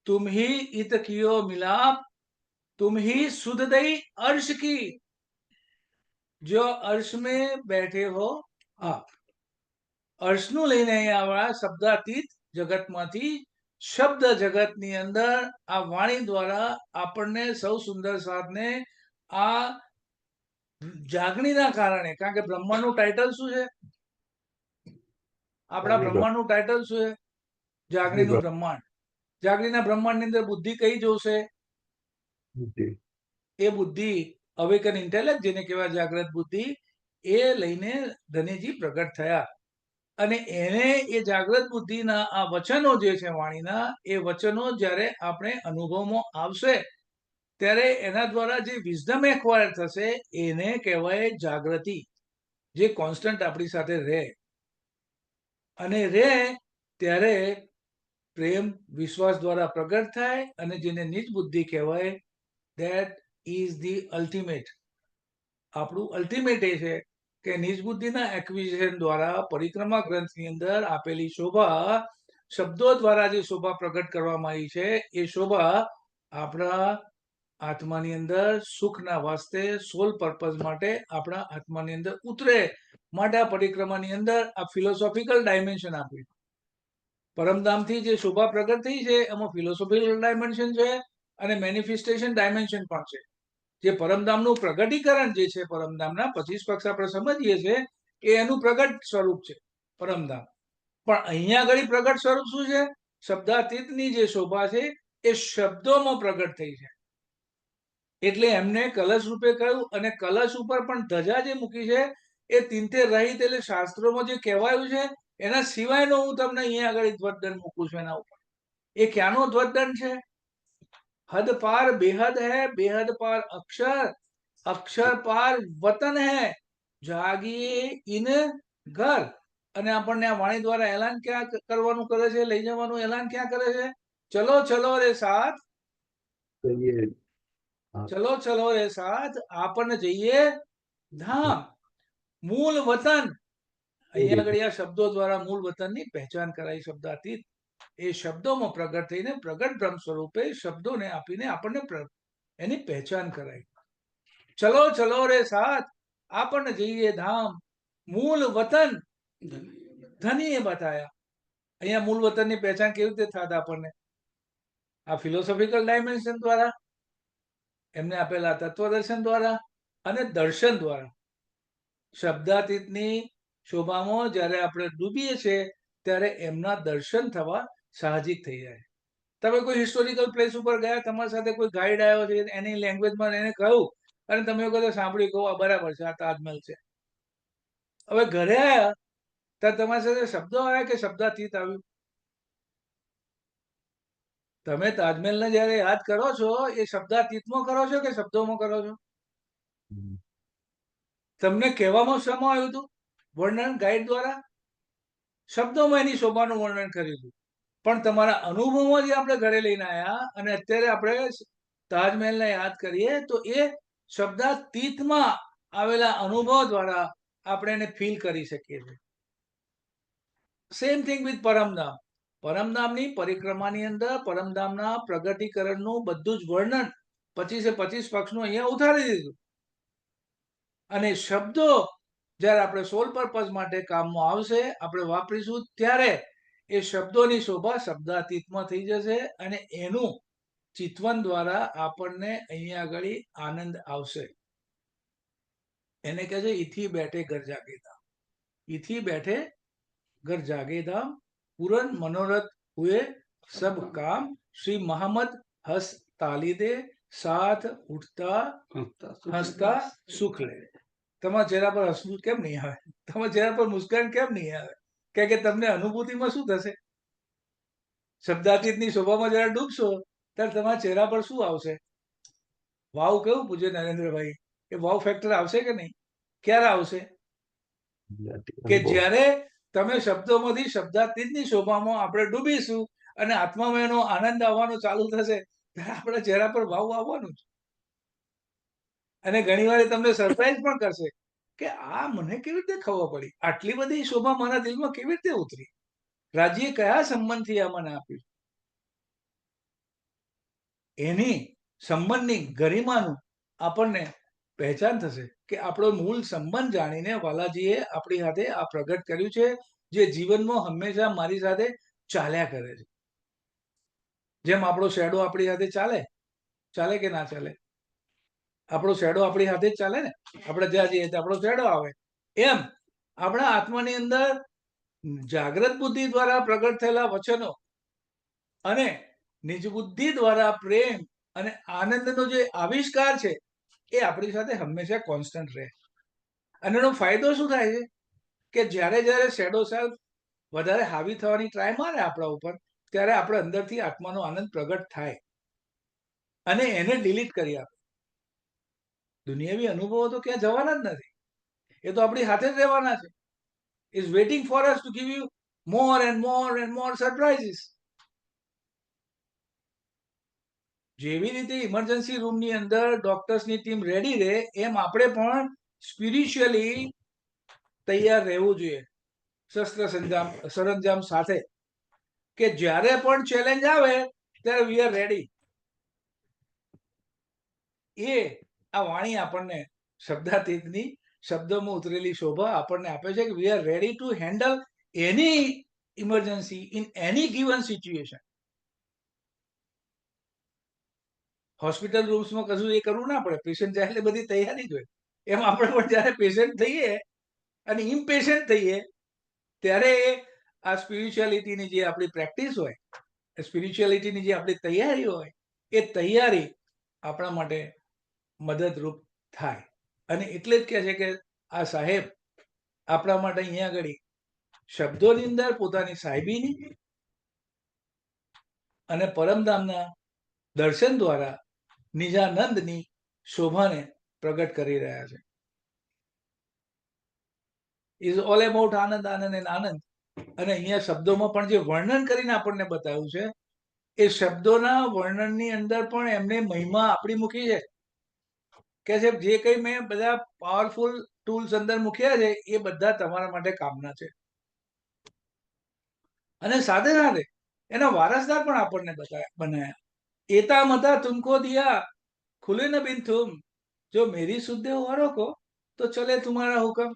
તુમ હી इत कियो मिलाप, तुम ही सुध दई अर्श की, जो अर्श में बैठे हो आप. અર્શનું લઈને અહીંયા આવ્યા શબ્દાતીત જગતમાંથી. શબ્દ જગતની અંદર આ વાણી દ્વારા આપણને સૌ સુંદર સાધને આ જાગણીના કારણે, કારણ કે બ્રહ્માંડનું ટાઇટલ શું છે? આપણા બ્રહ્માંડનું ટાઇટલ શું છે? જાગણીનું બ્રહ્માંડ. જાગણીના બ્રહ્માંડની અંદર બુદ્ધિ કઈ જોશે? એ બુદ્ધિ અવેકન ઇન્ટેલેક્ટ, જેને કહેવાય જાગ્રત બુદ્ધિ, એ લઈને ધનીજી પ્રગટ થયા. અને એને એ જાગ્રત બુદ્ધિના આ વચનો જે છે વાણીના, એ વચનો જ્યારે આપણે અનુભવમાં આવશે ત્યારે એના દ્વારા જે વિઝડમ એક્વાયર થશે એને કહેવાય જાગૃતિ, જે કોન્સ્ટન્ટ આપણી સાથે રહે. અને રહે ત્યારે પ્રેમ વિશ્વાસ દ્વારા પ્રગટ થાય. અને જેને નિજ બુદ્ધિ કહેવાય, ધેટ ઇઝ ધી અલ્ટિમેટ. આપણું અલ્ટિમેટ એ છે કે નિજ બુદ્ધિના એક્વિઝિશન દ્વારા પરિક્રમા ગ્રંથની અંદર આપેલી શોભા, શબ્દો દ્વારા જે શોભા પ્રગટ કરવામાં આવી છે, એ શોભા આપણા આત્માની અંદર સુખના વાસ્તે, સોલ પર્પઝ માટે આપણા આત્માની અંદર ઉતરે માટે આ પરિક્રમાની અંદર આ ફિલોસોફિકલ ડાયમેન્શન આપ્યું. પરમધામથી જે શોભા પ્રગટ થઈ છે એમાં ફિલોસોફિકલ ડાયમેન્શન છે અને મેનિફેસ્ટેશન ડાયમેન્શન પણ છે. જે પરમધામનું પ્રગટીકરણ જે છે, પરમધામના 25 પક્ષ આપણે સમજીએ છીએ એ એનું પ્રગટ સ્વરૂપ છે પરમધામ. પણ અહીંયા આગળ પ્રગટ સ્વરૂપ શું છે? શબ્દાતીતની જે શોભા છે એ શબ્દોમાં પ્રગટ થઈ છે. એટલે એમને કલશ રૂપે કહ્યું. અને કલશ ઉપર પણ ધજા જે મૂકી છે એ 73 રહિત, એટલે શાસ્ત્રોમાં જે કહેવાયું છે એના સિવાયનો હું તમને અહીંયા આગળ ધ્વજદંડ મૂકું છું એના ઉપર. એ ક્યાંનો ધ્વજદંડ છે? हद पार बेहद है, बेहद पार अक्षर, अक्षर पार वतन है, जागिए इन घर. અને આપણને આ વાણી દ્વારા એલાન ક્યાં કરવાનું કરે છે? લઈ જવાનું એલાન ક્યાં કરે છે? ચલો ચલો રે સાથ, ચલો ચલો રે સાથ, આપણને જઈએ ધામ, મૂળ વતન. અહીંયા આગળ આ શબ્દો દ્વારા મૂળ વતનની પહેચાન કરાઈ. શબ્દાતીત એ શબ્દોમાં પ્રગટ થઈને પ્રગટ બ્રહ્મ સ્વરૂપે શબ્દોને આપીને આપણને એની પહેચાન કરાઈ. ચલો ચલો રે સાથ, આપણને જઈએ ધામ, મૂળ વતન ધની એ બતાયા. અહીંયા મૂળ વતનની પહેચાન કેવી રીતે થાત આપણને? આ ફિલોસોફિકલ ડાયમેન્શન દ્વારા, એમને આપેલા તત્વદર્શન દ્વારા અને દર્શન દ્વારા. શબ્દાતીતની શોભામાં જ્યારે આપણે ડૂબીએ છીએ ત્યારે એમના દર્શન થવા સાહજિક થઈ જાય. તમે કોઈ હિસ્ટોરિકલ પ્લેસ ઉપર ગયા, તમારી સાથે કોઈ ગાઈડ આવ્યો છે, એની લેંગ્વેજમાં એને કહ્યું અને તમે કહો સાંભળી કહો આ બરાબર છે, આ તાજમહેલ છે. હવે ઘરે આવ્યા ત્યારે તમારી સાથે શબ્દો આવ્યા કે શબ્દાતીત આવ્યું? તમે તાજમહેલને જયારે યાદ કરો છો એ શબ્દાતીતમાં કરો છો કે શબ્દોમાં કરો છો? તમને કહેવામાં શેમાં આવ્યું હતું વર્ણન? ગાઈડ દ્વારા શબ્દોમાં એની શોભાનું વર્ણન કર્યું હતું. પણ તમારા અનુભવમાં જે આપણે ઘરે લઈને આવ્યા અને અત્યારે આપણે તાજમહેલને યાદ કરીએ તો એ શબ્દાતીતમાં આવેલા અનુભવ દ્વારા આપણે એને ફીલ કરી શકીએ છીએ. Same thing with પરમધામ. પરમધામની પરિક્રમાની અંદર પરમધામના પ્રગટીકરણનું બધું જ વર્ણન 25 પક્ષનું અહીંયા ઉતારી દીધું. અને શબ્દો જ્યારે આપણે સોલ પર્પઝ માટે કામમાં આવશે, આપણે વાપરીશું, ત્યારે એ શબ્દોની શોભા શબ્દાતીતમાં થઈ જશે અને એનું ચિતવન દ્વારા આપણને અહીંયા આગળ આનંદ આવશે. એને કહે છે ઈથી બેઠે ઘર જાગે ધામ. ઈથી બેઠે ઘર જાગે ધામ, પૂરન મનોરથ હુએ સબ કામ, શ્રી મહમ્મદ હસ તાલી દે, સાથ ઉઠતા હસતા સુખ લે. તમારા ચહેરા પર હસવું કેમ નહીં આવે? તમારા ચહેરા પર મુસ્કાન કેમ નહીં આવે? કે તમને અનુભૂતિમાં શું થશે? શબ્દાતીતની શોભામાં જરા ડૂબશો ત્યારે તમારા ચહેરા પર શું આવશે? વાવ કેવું પૂછે નરેન્દ્રભાઈ, એ વાવ ફેક્ટર આવશે કે નહીં? ક્યારે આવશે? કે જ્યારે તમે શબ્દોમાંથી શબ્દાતીતની શોભામાં આપણે ડૂબીશું અને આત્મામાં એનો આનંદ આવવાનો ચાલુ થશે, ત્યારે આપણા ચહેરા પર વાવ આવવાનું છે. અને ઘણી વાર તમને સરપ્રાઈઝ પણ કરશે કે આ મને કેવી રીતે ખબર પડી, આટલી બધી શોભા મારા દિલમાં કેવી રીતે ઉતરી, રાજ્ય કયા સંબંધથી આ મને આપ્યું. એની સંબંધની ગરિમાનું આપણને પહેચાન થશે કે આપણો મૂળ સંબંધ જાણીને વાલાજીએ આપણી સાથે આ પ્રગટ કર્યું છે, જે જીવનમાં હંમેશા મારી સાથે ચાલ્યા કરે છે. જેમ આપણો શેડો આપણી સાથે ચાલે કે ના ચાલે? આપણો શેડો આપણી સાથે જ ચાલે ને, આપણે જ્યાં જઈએ તો આપણો શેડો આવે. એમ આપણા આત્માની અંદર જાગ્રત બુદ્ધિ દ્વારા પ્રગટ થયેલા વચનો અને નિજ બુદ્ધિ દ્વારા પ્રેમ અને આનંદનો જે આવિષ્કાર છે એ આપણી સાથે હંમેશા કોન્સ્ટન્ટ રહે. અને એનો ફાયદો શું થાય છે કે જ્યારે જ્યારે શેડો સેલ્ફ વધારે હાવી થવાની ટ્રાય મારે આપણા ઉપર, ત્યારે આપણે અંદરથી આત્માનો આનંદ પ્રગટ થાય અને એને ડિલીટ કરી આપે. દુનિયાવી અનુભવો તો ક્યાં જવાના જ નથી, એ તો આપણી હાથે જ રહેવાના છે. Is waiting for us to give you more and more and more surprises. જેવી રીતે ઇમરજન્સી રૂમની અંદર ડોક્ટર્સની ટીમ રેડી રહે, એમ આપણે પણ સ્પિરિચ્યુઅલી તૈયાર રહેવું જોઈએ, શસ્ત્ર સરંજામ સાથે, કે જ્યારે પણ ચેલેન્જ આવે ત્યારે વી આર રેડી. એ આ વાણી આપણને શબ્દાતીતની શબ્દોમાં ઉતરેલી શોભા આપણને આપે છે કે we are ready to handle any emergency in any given situation. Hospital રૂમ્સમાં કશું એ કરવું ના પડે, પેશન્ટ જાય એટલે બધી તૈયારી જ હોય. એમ આપણે પણ જ્યારે પેશન્ટ થઈએ અને ઇમ્પેશન્ટ થઈએ ત્યારે આ સ્પિરિચ્યુઆલિટીની જે આપણી પ્રેક્ટિસ હોય, સ્પિરિચ્યુઆલિટીની જે આપણી તૈયારી હોય, એ તૈયારી આપણા માટે મદદરૂપ થાય. અને એટલે જ કહે છે કે આ સાહેબ આપણા માટે અહીંયા આગળ શબ્દોની અંદર પોતાની સાહેબીની અને પરમધામના દર્શન દ્વારા નિજાનંદની શોભાને પ્રગટ કરી રહ્યા છે. Is all about anand, anand and anand. અને અહીંયા શબ્દોમાં પણ જે વર્ણન કરીને આપણને બતાવ્યું છે, એ શબ્દોના વર્ણનની અંદર પણ એમને મહિમા આપણી મૂકી છે. કે છે જે કંઈ મેં બધા પાવરફુલ ટૂલ્સ અંદર મૂક્યા છે એ બધા તમારા માટે કામના છે. અને સાથે સાથે એના વારસદાર પણ આપણને બનાયા. એતા મતા તુમકો દિયા ખુલે ન બિન તુમ, જો મેરી શુદ્ધ વારો કો તો ચલે તુમારા હુકમ.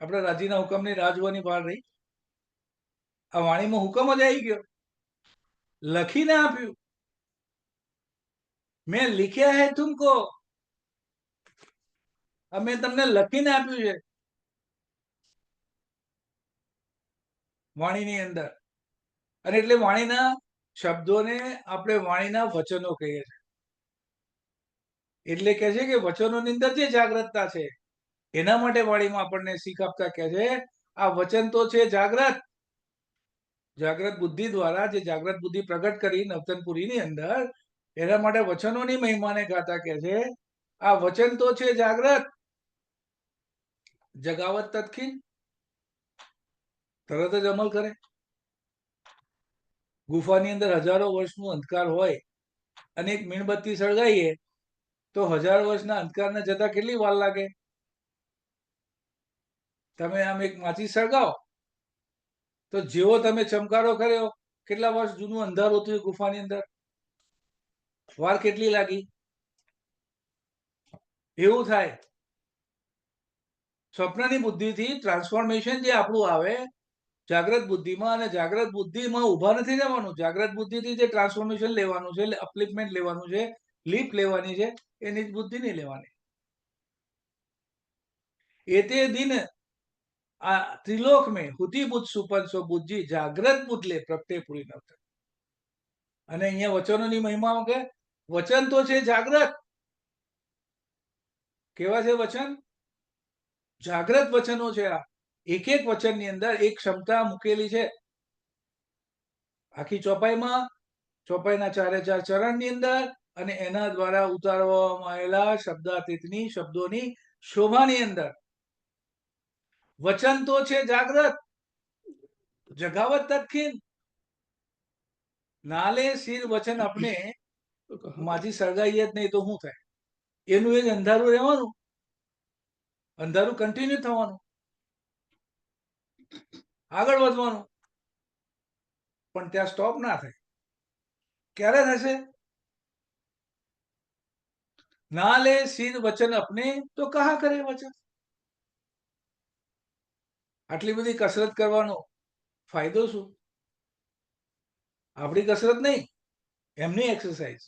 આપણે રાજીના હુકમની રાહ જોવાની બહાર રહી. આ વાણીમાં હુકમ જ આવી ગયો, લખીને આપ્યું. મેં लिखा है तुमको, અમે તમને લખીને આપ્યું છે વાણીની અંદર. અને એટલે વાણીના શબ્દોને આપણે વાણીના વચનો કહીએ છીએ. એટલે કે છે કે વચનોની અંદર જે જાગ્રતતા છે એના માટે વાણીમાં આપણને શીખ આપતા કહે છે આ વચન તો છે જાગ્રત. જાગ્રત બુદ્ધિ દ્વારા જે જાગ્રત બુદ્ધિ પ્રગટ કરી નવતનપુરીની અંદર, એના માટે વચનોની મહિમાને ગાતા કહે છે આ વચન તો છે જાગ્રત. જગાવત તત્ખીન, તરત જ અમલ કરે. ગુફાની અંદર હજારો વર્ષનું અંધકાર હોય અને એક મીણબત્તી સળગાઈએ તો 1000 વર્ષના અંધકારને જતા કેટલી વાર લાગે? તમે આમ એક માચીસ સળગાવો તો જેવો તમે ચમકારો કર્યો, કેટલા વર્ષ જૂનું અંધારું હતું ગુફાની અંદર, વાર કેટલી લાગી? એવું થાય. સ્વપ્નની બુદ્ધિથી ટ્રાન્સફોર્મેશન જે આપણું આવે જાગ્રત બુદ્ધિમાં, અને જાગ્રત બુદ્ધિમાં ઊભા નથી રહેવાનું. જાગ્રત બુદ્ધિથી જે ટ્રાન્સફોર્મેશન લેવાનું છે, અપલિફમેન્ટ લેવાનું છે, લીપ લેવાની છે, એની જ બુદ્ધિ નહીં લેવાની. એતે દિન આ ત્રિલોક મેં હુતિ બુદ્ધ સુપન સો બુદ્ધિ જાગ્રત બુદ્ધ લે પ્રત્યે પૂરી ન થાય. અને અહીંયા વચનોની મહિમા કે વચન તો છે જાગ્રત. કેવા છે વચન? જાગ્રત વચનો છે આ. એક એક વચનની અંદર એક ક્ષમતા મૂકેલી છે. આખી ચોપાઈમાં, ચોપાઈના ચારે ચાર ચરણની અંદર, અને એના દ્વારા ઉતારવામાં આવેલા શબ્દાતીતની શબ્દોની શોભાની અંદર વચન તો છે જાગ્રત. જગાવત તત્ખીન નાલે શિર વચન આપણે માજી સળગાઈએ જ નહીં તો શું થાય? એનું એ જ અંધારું રહેવાનું, અંધારું કન્ટિન્યુ થવાનું, આગળ વધવાનું, પણ ત્યાં સ્ટોપ ના થાય. ક્યારે થશે? ના લે શિર વચન अपने તો કહા કરે વચન. આટલી બધી કસરત કરવાનો ફાયદો શું? આપણી કસરત નહીં, એમની એક્સરસાઇઝ.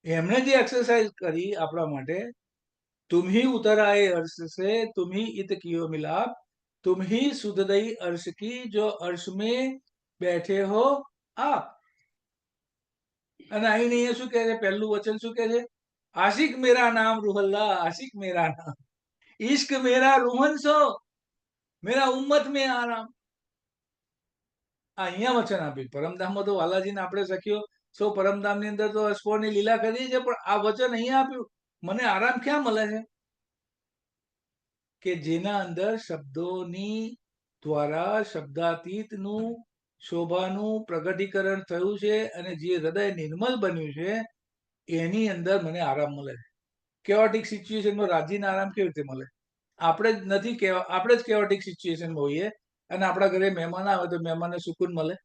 એમણે જે એક્સરસાઇઝ કરી આપણા માટે, तुम ही उतर आए अर्श से, तुम ही इत कियो मिलाप, तुम ही सुध दई अर्श की, जो अर्श में बैठे हो आप. અને અહીં નહીં શું કહે છે? પહેલું વચન શું કહે છે? આશિક મેરા નામ રૂહલ્લા, આશિક મેરા નામ, ઇશ્ક મેરા રૂહન સો, મેરા ઉમ્મત में आराम. અહીંયા વચન આપ્યું. પરમધામમાં તો વાલાજીને આપણે સખ્યો સૌ પરમધામની અંદર તો અસ્પોરની લીલા કરી છે, પણ આ વચન અહીંયા આપ્યું. મને આરામ ક્યાં મળે છે? કે જેના અંદર શબ્દોની દ્વારા શબ્દાતીતનું શોભાનું પ્રગટીકરણ થયું છે, અને જે હૃદય નિર્મલ બન્યું છે, એની અંદર મને આરામ મળે છે. કેઓટિક સિચ્યુએશનમાં રાજીને આરામ કેવી રીતે મળે? આપણે જ નથી કેવા, આપણે જ કેઓટિક સિચ્યુએશનમાં હોઈએ, અને આપણા ઘરે મહેમાન આવે તો મહેમાનને સુકૂન મળે.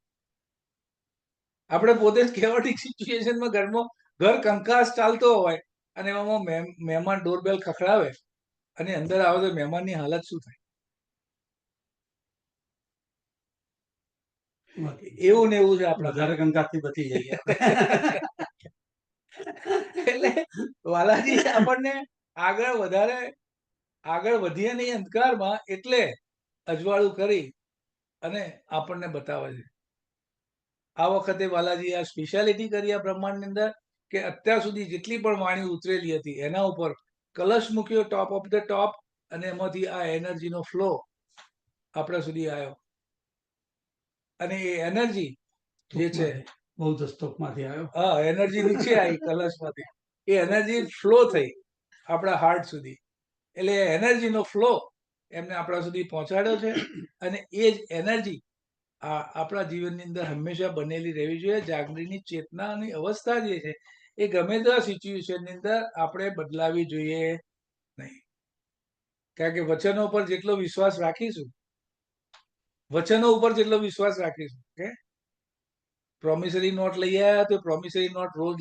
આપણે પોતે જ કેઓટિક સિચ્યુએશનમાં ઘરમાં ઘર કંકાસ ચાલતો હોય, અને એમાં મહેમાન ડોરબેલ ખખડાવે અને અંદર આવે તો મહેમાનની હાલત શું થાય? એવું ને એવું છે આપણા વધારે કંકાસથી બચી જઈએ. એટલે વાલાજી આપણને આગળ વધીએ નહીં અંધકારમાં, એટલે અજવાળું કરી અને આપણને બતાવે છે. આ વખતે વાલાજી આ સ્પેશિયાલિટી કરી આ બ્રહ્માંડની અંદર, કે અત્યાર સુધી જેટલી પણ વાણી ઉતરેલી હતી એના ઉપર કલશ મૂક્યો ટોપ ઓફ ધ ટોપ, અને એમાંથી આ એનર્જીનો ફ્લો આપણા સુધી આવ્યો. અને એ એનર્જી જે છે બૌદ્ધ સ્તૂપમાંથી આવ્યો. હા, એનર્જી નીચે આવી કલશમાંથી, એ એનર્જી ફ્લો થઈ આપણા હાર્ટ સુધી. એટલે એનર્જીનો ફ્લો એમને આપણા સુધી પહોંચાડ્યો છે, અને એ જ એનર્જી આપણા જીવનની અંદર હંમેશા બનેલી રહેવી જોઈએ. જાગૃતિની ચેતનાની અવસ્થા જે છે એ ગમે તેવા સિચ્યુએશનની અંદર આપણે બદલાવી જોઈએ નહીં. કારણ કે વચનો પર જેટલો વિશ્વાસ રાખીશું, વચનો ઉપર જેટલો વિશ્વાસ રાખીશું, કે પ્રોમિસરી નોટ લઈ આવ્યા તો પ્રોમિસરી નોટ રોજ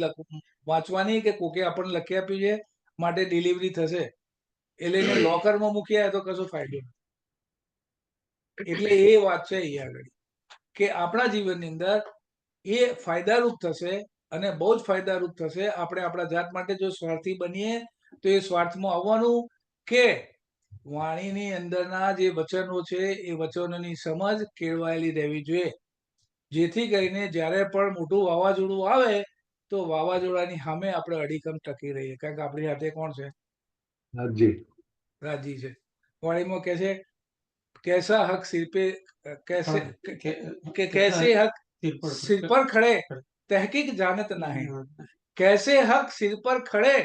વાંચવાની, કે કોકે આપણને લખી આપ્યું છે માટે ડિલિવરી થશે, એટલે એને લોકરમાં મૂકી આવ્યા તો કશો ફાયદો નથી. એટલે એ વાત છે અહીંયા આગળ, કે આપણા જીવનની અંદર એ ફાયદારૂપ થશે, અને બહુ જ ફાયદારૂપ થશે. આપણે આપણા જાત માટે જો સ્વાર્થી બનીએ તો એ સ્વાર્થમાં આવવાનું, કે વાણીની અંદરના જે વચનો છે એ વચનોની સમજ કેળવાયેલી રહેવી જોઈએ, જેથી કરીને જ્યારે પણ મોટું વાવાઝોડું આવે તો વાવાઝોડાની સામે આપણે અડીખમ ટકી રહીએ. કારણ કે આપણી સાથે કોણ છે? રાજી છે. વાણીમાં કહે છે, कैसा हक सिर पे कैसे कैसे हक सिर पर खड़े तहकीक जानत ना है, कैसे हक सिर पर खड़े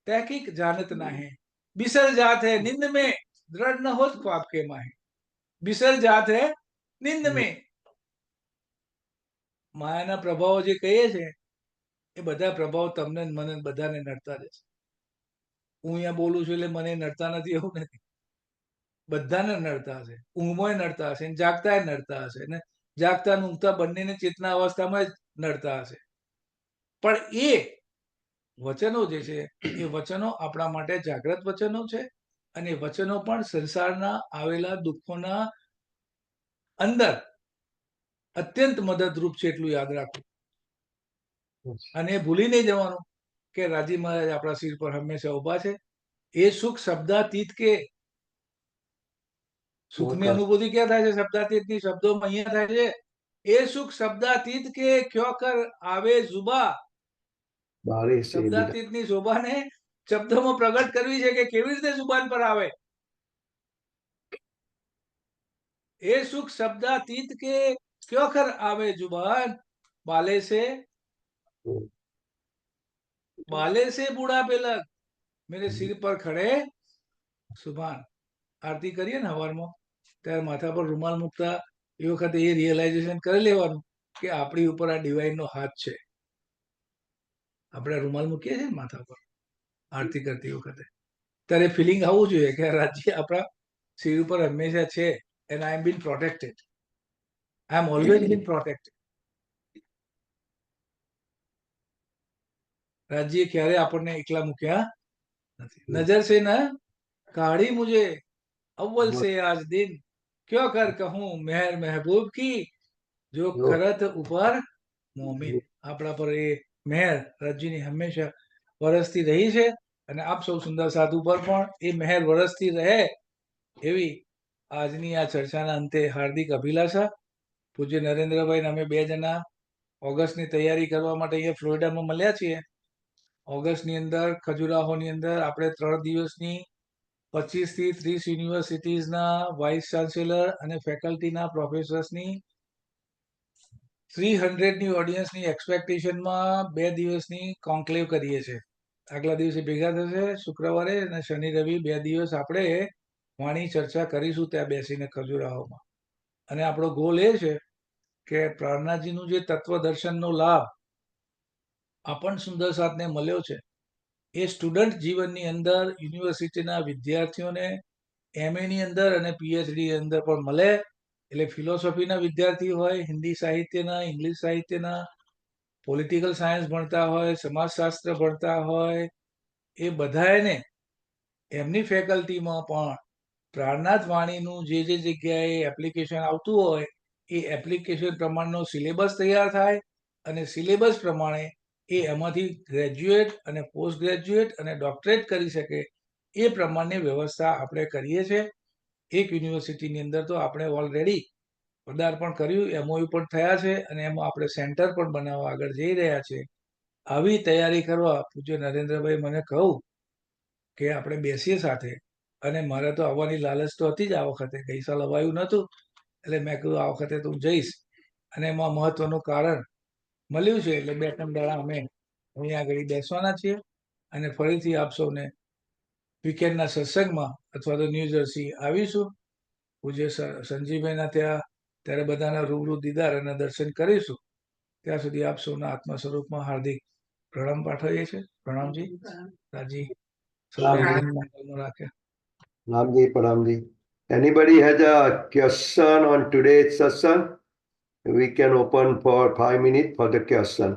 तहकीक जानत ना है, बिसर जात है निंद में दृढ़ न हो ख्वाब के माहे, बिसर जात है निंद में. માયાના પ્રભાવો જે કહીએ છે એ બધા પ્રભાવ તમને મને બધાને નડતા રહેશે. હું અહીંયા બોલું છું એટલે મને નડતા નથી એવું નથી, બધાને નડતા હશે. ઊંઘમાં નડતા હશે, જાગતા નડતા હશે, ને જાગતા ઊંઘતા બંનેને ચેતના અવસ્થામાં જ નડતા હશે. પણ એ વચનો જે છે એ વચનો આપણા માટે જાગ્રત વચનો છે, અને વચનો પણ સંસારના આવેલા દુઃખોના અંદર અત્યંત મદદરૂપ છે, એટલું યાદ રાખવું. અને ભૂલી નહીં જવાનું કે રાજી મહારાજ આપણા શિર પર હંમેશા ઉભા છે. એ સુખ શબ્દાતીત કે સુખની અનુભૂતિ ક્યાં થાય છે? શબ્દાતીતની શબ્દોમાં અહીંયા થાય છે. એ સુખ શબ્દાતીત કે ક્યો કર આવે જુબા. બારે સે બીડા. શબ્દાતીતની શોભાને શબ્દોમાં પ્રગટ કરવી છે કે કેવી રીતે જુબાન પર આવે. એ સુખ શબ્દાતીત કે ક્યો કર આવે જુબાન. बाले से बुढ़ापे लग मेरे सिर पर खड़े सुभान. આરતી કરીએ ને હવારમાં ત્યારે માથા પર રૂમાલ મૂકતા એ વખતે એ રિયલાઇઝેશન કરી લેવાનું કે આપણી ઉપર આ ડિવાઇન નો હાથ છે. આપણે રૂમાલ મૂકીએ છીએ ને માથા પર આરતી કરતી વખતે, ત્યારે ફિલિંગ આવવું જોઈએ કે રાજ્ય આપણા શિર ઉપર હંમેશા છે. And I am been protected. I am always been protected. राज्य क्यारे आपने एकला मुक्या नहीं. नजर से न काढ़ी मुझे अव्वल से आज दिन क्यों कर कहूं मेहर महबूब की जो करत ऊपर मोमिन. આપણા પર એ મહેર રાજ્યની હંમેશા વરસતી રહી છે અને આપ સૌ સુંદર સાધુ પર પણ એ મહેર વરસતી રહે એવી આજની આ ચર્ચાના અંતે હાર્દિક અભિલાષા. પૂજ્ય નરેન્દ્રભાઈ અમે બે જણા ઓગસ્ટની તૈયારી કરવા માટે અહીંયા ફ્લોરિડામાં મળ્યા છીએ. ઓગસ્ટની અંદર ખજુરાહોની અંદર આપણે 3 દિવસની 25 થી 30 યુનિવર્સિટીઝના વાઇસ ચાન્સેલર અને ફેકલ્ટીના પ્રોફેસર્સની 300ની ઓડિયન્સની એક્સપેક્ટેશનમાં 2 દિવસની કોન્ક્લેવ કરીએ છીએ. આગલા દિવસે ભેગા થશે શુક્રવારે અને શનિ રવિ 2 દિવસ આપણે વાણી ચર્ચા કરીશું ત્યાં બેસીને ખજુરાહોમાં. અને આપણો ગોલ એ છે કે પ્રાર્થનાજીનું જે તત્વદર્શનનો લાભ આપણ સુંદર સાથને મળ્યો છે એ સ્ટુડન્ટ જીવનની અંદર યુનિવર્સિટીના વિદ્યાર્થીઓને MA ની અંદર અને PhD અંદર પણ મળે. એટલે ફિલોસોફીના વિદ્યાર્થી હોય, હિન્દી સાહિત્યના, ઇંગ્લિશ સાહિત્યના, પોલિટિકલ સાયન્સ ભણતા હોય, સમાજશાસ્ત્ર ભણતા હોય, એ બધાને એમની ફેકલ્ટીમાં પણ પ્રાર્થનાથ વાણીનું જે જગ્યાએ એપ્લિકેશન આવતું હોય એ એપ્લિકેશન પ્રમાણનો સિલેબસ તૈયાર થાય અને સિલેબસ પ્રમાણે એ એમાંથી ગ્રેજ્યુએટ અને પોસ્ટ ગ્રેજ્યુએટ અને ડોક્ટરેટ કરી શકે એ પ્રમાણની વ્યવસ્થા આપણે કરીએ છીએ. એક યુનિવર્સિટીની અંદર તો આપણે ઓલરેડી પદાર્પણ કર્યું, MOU પણ થયા છે અને એમાં આપણે સેન્ટર પણ બનાવવા આગળ જઈ રહ્યા છે. આવી તૈયારી કરવા પૂજ્ય નરેન્દ્રભાઈ મને કહું કે આપણે બેસીએ સાથે. અને મારે તો આવવાની લાલચ તો હતી જ આ વખતે, ગઈ સાલ અવાયું નહોતું એટલે મેં કીધું આ વખતે તો હું જઈશ. અને એમાં મહત્વનું કારણ મળ્યું છે એટલે 2-3 દાડા અમે અહીંયા આગળ બેસવાના છીએ અને ફરીથી આપ સૌને વીકેન્ડના સત્સંગમાં અથવા તો ન્યૂ જર્સી આવીશું પૂજ્ય સંજીવભાઈના ત્યાં, ત્યારે બધાના રૂબરૂ દીદાર અને દર્શન કરીશું. ત્યાં સુધી આપ સૌના આત્મા સ્વરૂપમાં હાર્દિક પ્રણામ પાઠવીએ છીએ. પ્રણામજી. રાજી રાખે. Namji, Pranamji. Anybody has a question on today's satsang? We can open for 5 minutes for the question.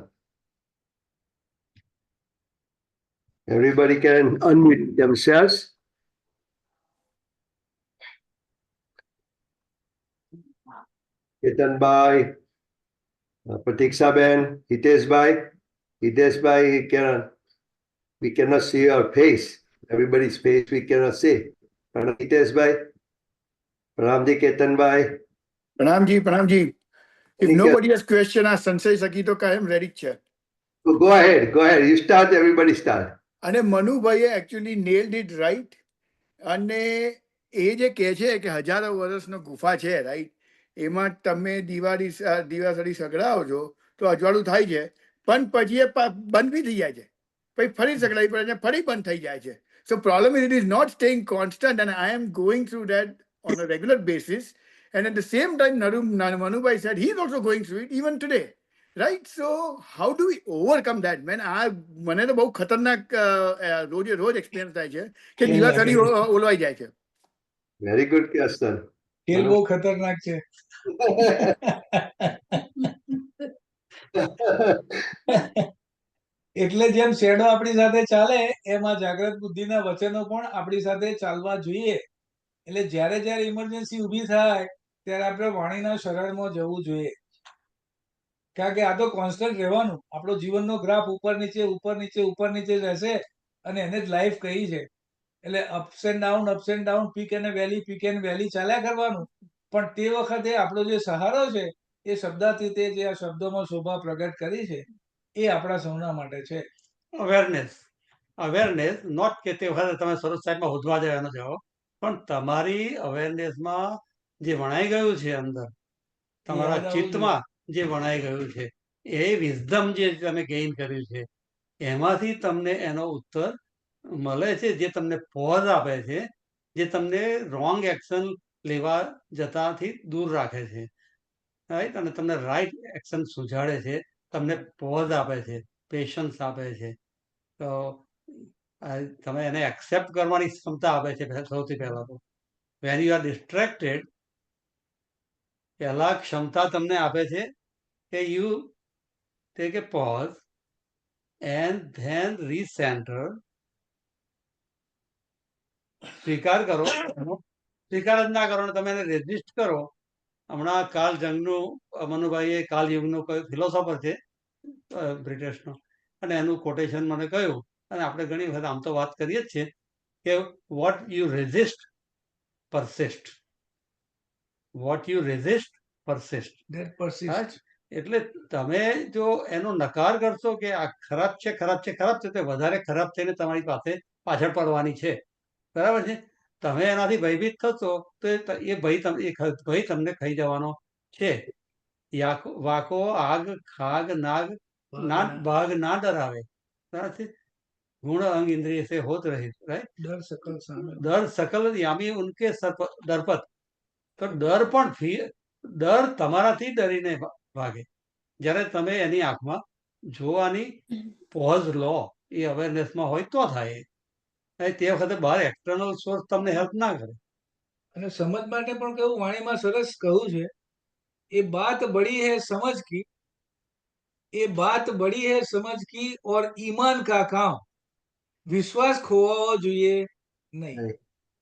Everybody can unmute themselves. Ketanbhai, Pratikshaben, Hiteshbhai, we cannot see your face. Everybody's face we cannot see. Hiteshbhai, Pranamji, Ketanbhai. Pranamji. If nobody has question, આ સંશય શકી તો કાયમ રેડી છે. So go ahead. You start, everybody start. અને મનુભાઈએ actually nailed it right. અને એ જે કહે છે કે હજારો વર્ષનો ગુફા છે, રાઈટ, એમાં તમે દીવાસળી સગડાવો છો તો અજવાળું થાય છે, પણ પછી એ બંધ બી થઈ જાય છે, પછી ફરી સગડાવી પડે છે, ફરી બંધ થઈ જાય છે. So problem is it is not staying constant, and I am going through that on a regular basis. And at the same time, Manubhai said he is also going through it even today, right? So how do we overcome that, man? મને તો બહુ ખતરનાક રોજ એક્સપિરિયન્સ થાય છે કે દીવાસળી ઓલવાઈ જાય છે. Very good question. ખેલ બહુ ખતરનાક છે. એટલે જેમ શેડો આપણી સાથે ચાલે એમ આ જાગ્રત બુદ્ધિના વચનો પણ આપણી સાથે ચાલવા જોઈએ. એટલે જ્યારે જ્યારે ઇમરજન્સી ઊભી થાય ત્યારે આપણે વાણીના શરણમાં જવું જોઈએ. કારણ કે આ તો કોન્સ્ટન્ટ રહેવાનું. આપણો જીવનનો ગ્રાફ ઉપર નીચે ઉપર નીચે ઉપર નીચે રહેશે અને એને જ લાઈફ કહી છે. એટલે અપ્સ એન્ડ ડાઉન પીક અને વેલી ચાલ્યા કરવાનું. પણ તે વખતે આપણો જે સહારો છે એ શબ્દાતીતે જે આ શબ્દોમાં શોભા પ્રગટ કરી છે એ આપણા સૌના માટે છે. અવેરનેસ નોટ કે તે વખતે તમે સરસ સાહેબમાં હોદવા જવાનો જાઓ, પણ તમારી અવેરનેસમાં જે વણાઈ ગયું છે અંદર, તમારા યાદ આવવું ચિત્તમાં જે વણાઈ ગયું છે, એ વિઝડમ જે તમે ગેઇન કર્યું છે, એમાંથી તમને એનો ઉત્તર મળે છે, જે તમને પોઝ આપે છે, જે તમને રોંગ એક્શન લેવા જતાથી દૂર રાખે છે, રાઈટ, અને તમને રાઈટ એક્શન સુઝાડે છે, તમને પોઝ આપે છે, પેશન્સ આપે છે. તો તમે એને એક્સેપ્ટ કરવાની ક્ષમતા આપે છે સૌથી પહેલા તો. વેન યુ આર ડિસ્ટ્રેક્ટેડ, પહેલા ક્ષમતા તમને આપે છે કે you take a pause and then recenter. સ્વીકાર કરો, સ્વીકાર જ ના કરો ને તમે એને રેઝિસ્ટ કરો. હમણાં કાર્લ જંગનું મનુભાઈએ કાર્લ યુગનું કોઈ ફિલોસોફર છે બ્રિટિશનો, અને એનું કોટેશન મને કહ્યું, અને આપણે ઘણી વખત આમ તો વાત કરીએ જ છીએ કે what you resist persist, what you resist persist. એટલે તમે જો એનો નકાર કરશો કે આ ખરાબ છે ખરાબ છે ખરાબ છે, તો વધારે ખરાબ થઈને તમારી પાસે પાછળ પડવાની છે, બરાબર છે. તમે એનાથી ભયભીત થશો તો એ ભય તમને ખાઈ જવાનો છે. વાકો આગ ખાગ નાગ ભાગ ના ડરાવે, બરાબર છે. ગુણ અંગ ઇન્દ્રિય से होत रहित, राइट. डर सकल यामी उनके डरपत. તો ડર પણ ડર તમારાથી ડરીને ભાગે. જ્યારે તમે એની આંખમાં જોવાની પોઝ લો, એ અવેરનેસમાં હોય તો થાય. તે વખતે બહાર એક્સટર્નલ સોર્સ તમને હેલ્પ ના કરે. અને સમજ માટે પણ કેવું વાણીમાં સરસ કહ્યું છે, એ બાત બડી હૈ સમજ કી, એ બાત બડી હૈ સમજ કી ઓર ઈમાન કા કામ. વિશ્વાસ ખોવાવો જોઈએ નહીં.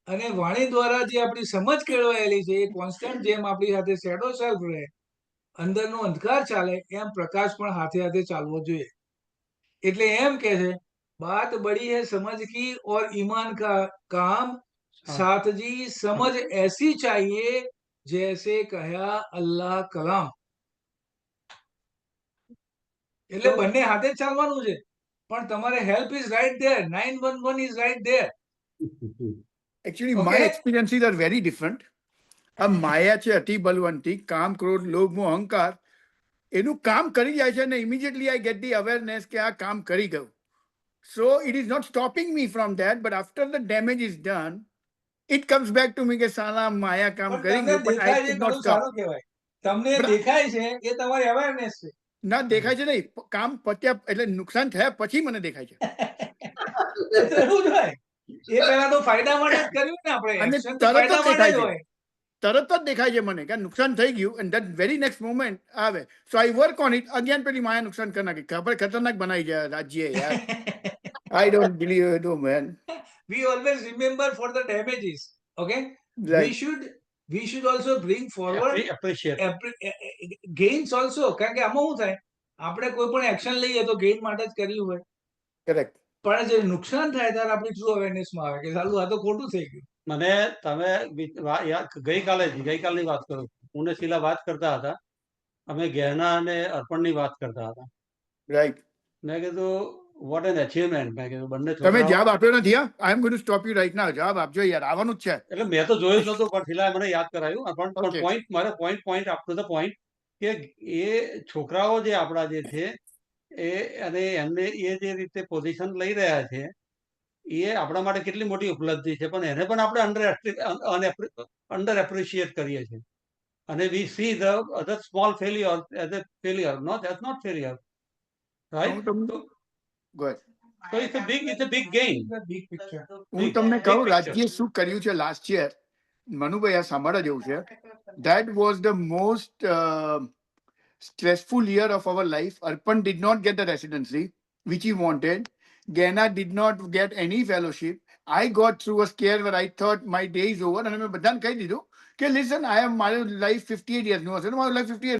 અને વાણી દ્વારા જે આપણી સમજ કેળવાયેલી છે એ કોન્સ્ટન્ટ, જેમ આપણી સાથે શેડો સેલ્ફ રહે, અંદરનો અંધકાર ચાલે, એમ પ્રકાશ પણ હાથે હાથે ચાલવો જોઈએ. એટલે એમ કે છે, बात बड़ी है समझ की और ईमान का काम, साथ जी समझ ऐसी चाहिए जैसे कहा अल्लाह कलाम. એટલે બંને હાથે ચાલવાનું છે, પણ તમારે help is right there, 911 is right there. Actually, my experiences are very different. આ માયા છે અતિ બલવંતી, કામ, ક્રોધ, લોભ, મોહ, અહંકાર, એનું કામ કરી જાય છે અને immediately I get the awareness કે આ કામ કરી ગયું. So it is not stopping me from that, but after the damage is done, it comes back to me કે સાલા માયા કામ કરી ગયું, but I could not stop. તમને દેખાય છે એ તમારી અવેરનેસ છે. ના દેખાય છે નહીં, કામ પત્યા એટલે નુકસાન થયા પછી મને દેખાય છે. એવું જ હોય, એ પહેલા તો ફાયદા માટે જ કર્યું ને આપણે, અને એક્શન તો તરત જ ફાયદા માટે દેખાય જ છે, હોય. તરત જ દેખાય છે મને કે નુકસાન થઈ ગયું, and that very next moment આવે. So I work on it again. પેલી માયા નુકસાન કરી નાખી, ખતરનાક બનાવી જાય રાજ્ય યાર. I don't believe it, oh man. We always remember for the damages, okay? Right. We should also bring forward appreciate gains also. કારણ કે આમાં શું થાય, આપણે કોઈ પણ એક્શન લઈએ તો ગેઇન માટે જ કર્યું હોય. Correct. પણ જે નુકસાન થાય ત્યારે આપણી ટ્રુ અવેરનેસમાં આવે કે સાલું આ તો ખોટું થઈ ગયું. મને તમે ગઈકાલની વાત કરો, હું ને શીલા વાત કરતા હતા, અમે ગહેના અને અર્પણની વાત કરતા હતા. રાઈટ. મેં કીધું વોટ એન અચીવમેન્ટ. મેં કીધું બંને તમે જવાબ આપ્યો નથી. I am going to stop you right now. જવાબ આપજો યાર, આવવાનું જ છે. એટલે મેં તો જોયું જ નતું, પણ શીલાએ મને યાદ કરાયું. પણ પોઈન્ટ, મારે point up to the point કે એ છોકરાઓ જે આપણા જે છે એ, અને એમને એ જે રીતે પોઝિશન લઈ રહ્યા છે, એ આપણા માટે કેટલી મોટી ઉપલબ્ધિ છે, પણ એને પણ આપણે અંડર એપ્રિશિએટ કરીએ છીએ. અને we see the other small failure as a failure. No, that's not failure, right? So it's a big gain. હું તમને કહું રાજ્ય શું કર્યું છે લાસ્ટ યર, મનુભાઈ આ સાંભળવા જેવું છે. That was the most stressful year of our life. Arpan did not get the residency. which he wanted. Gena did not get any fellowship. I got through a scare where I thought my day is over. અને મેં બધાને કહી દીધું કે listen, I am my life 58 years નું હશે, મારું life 58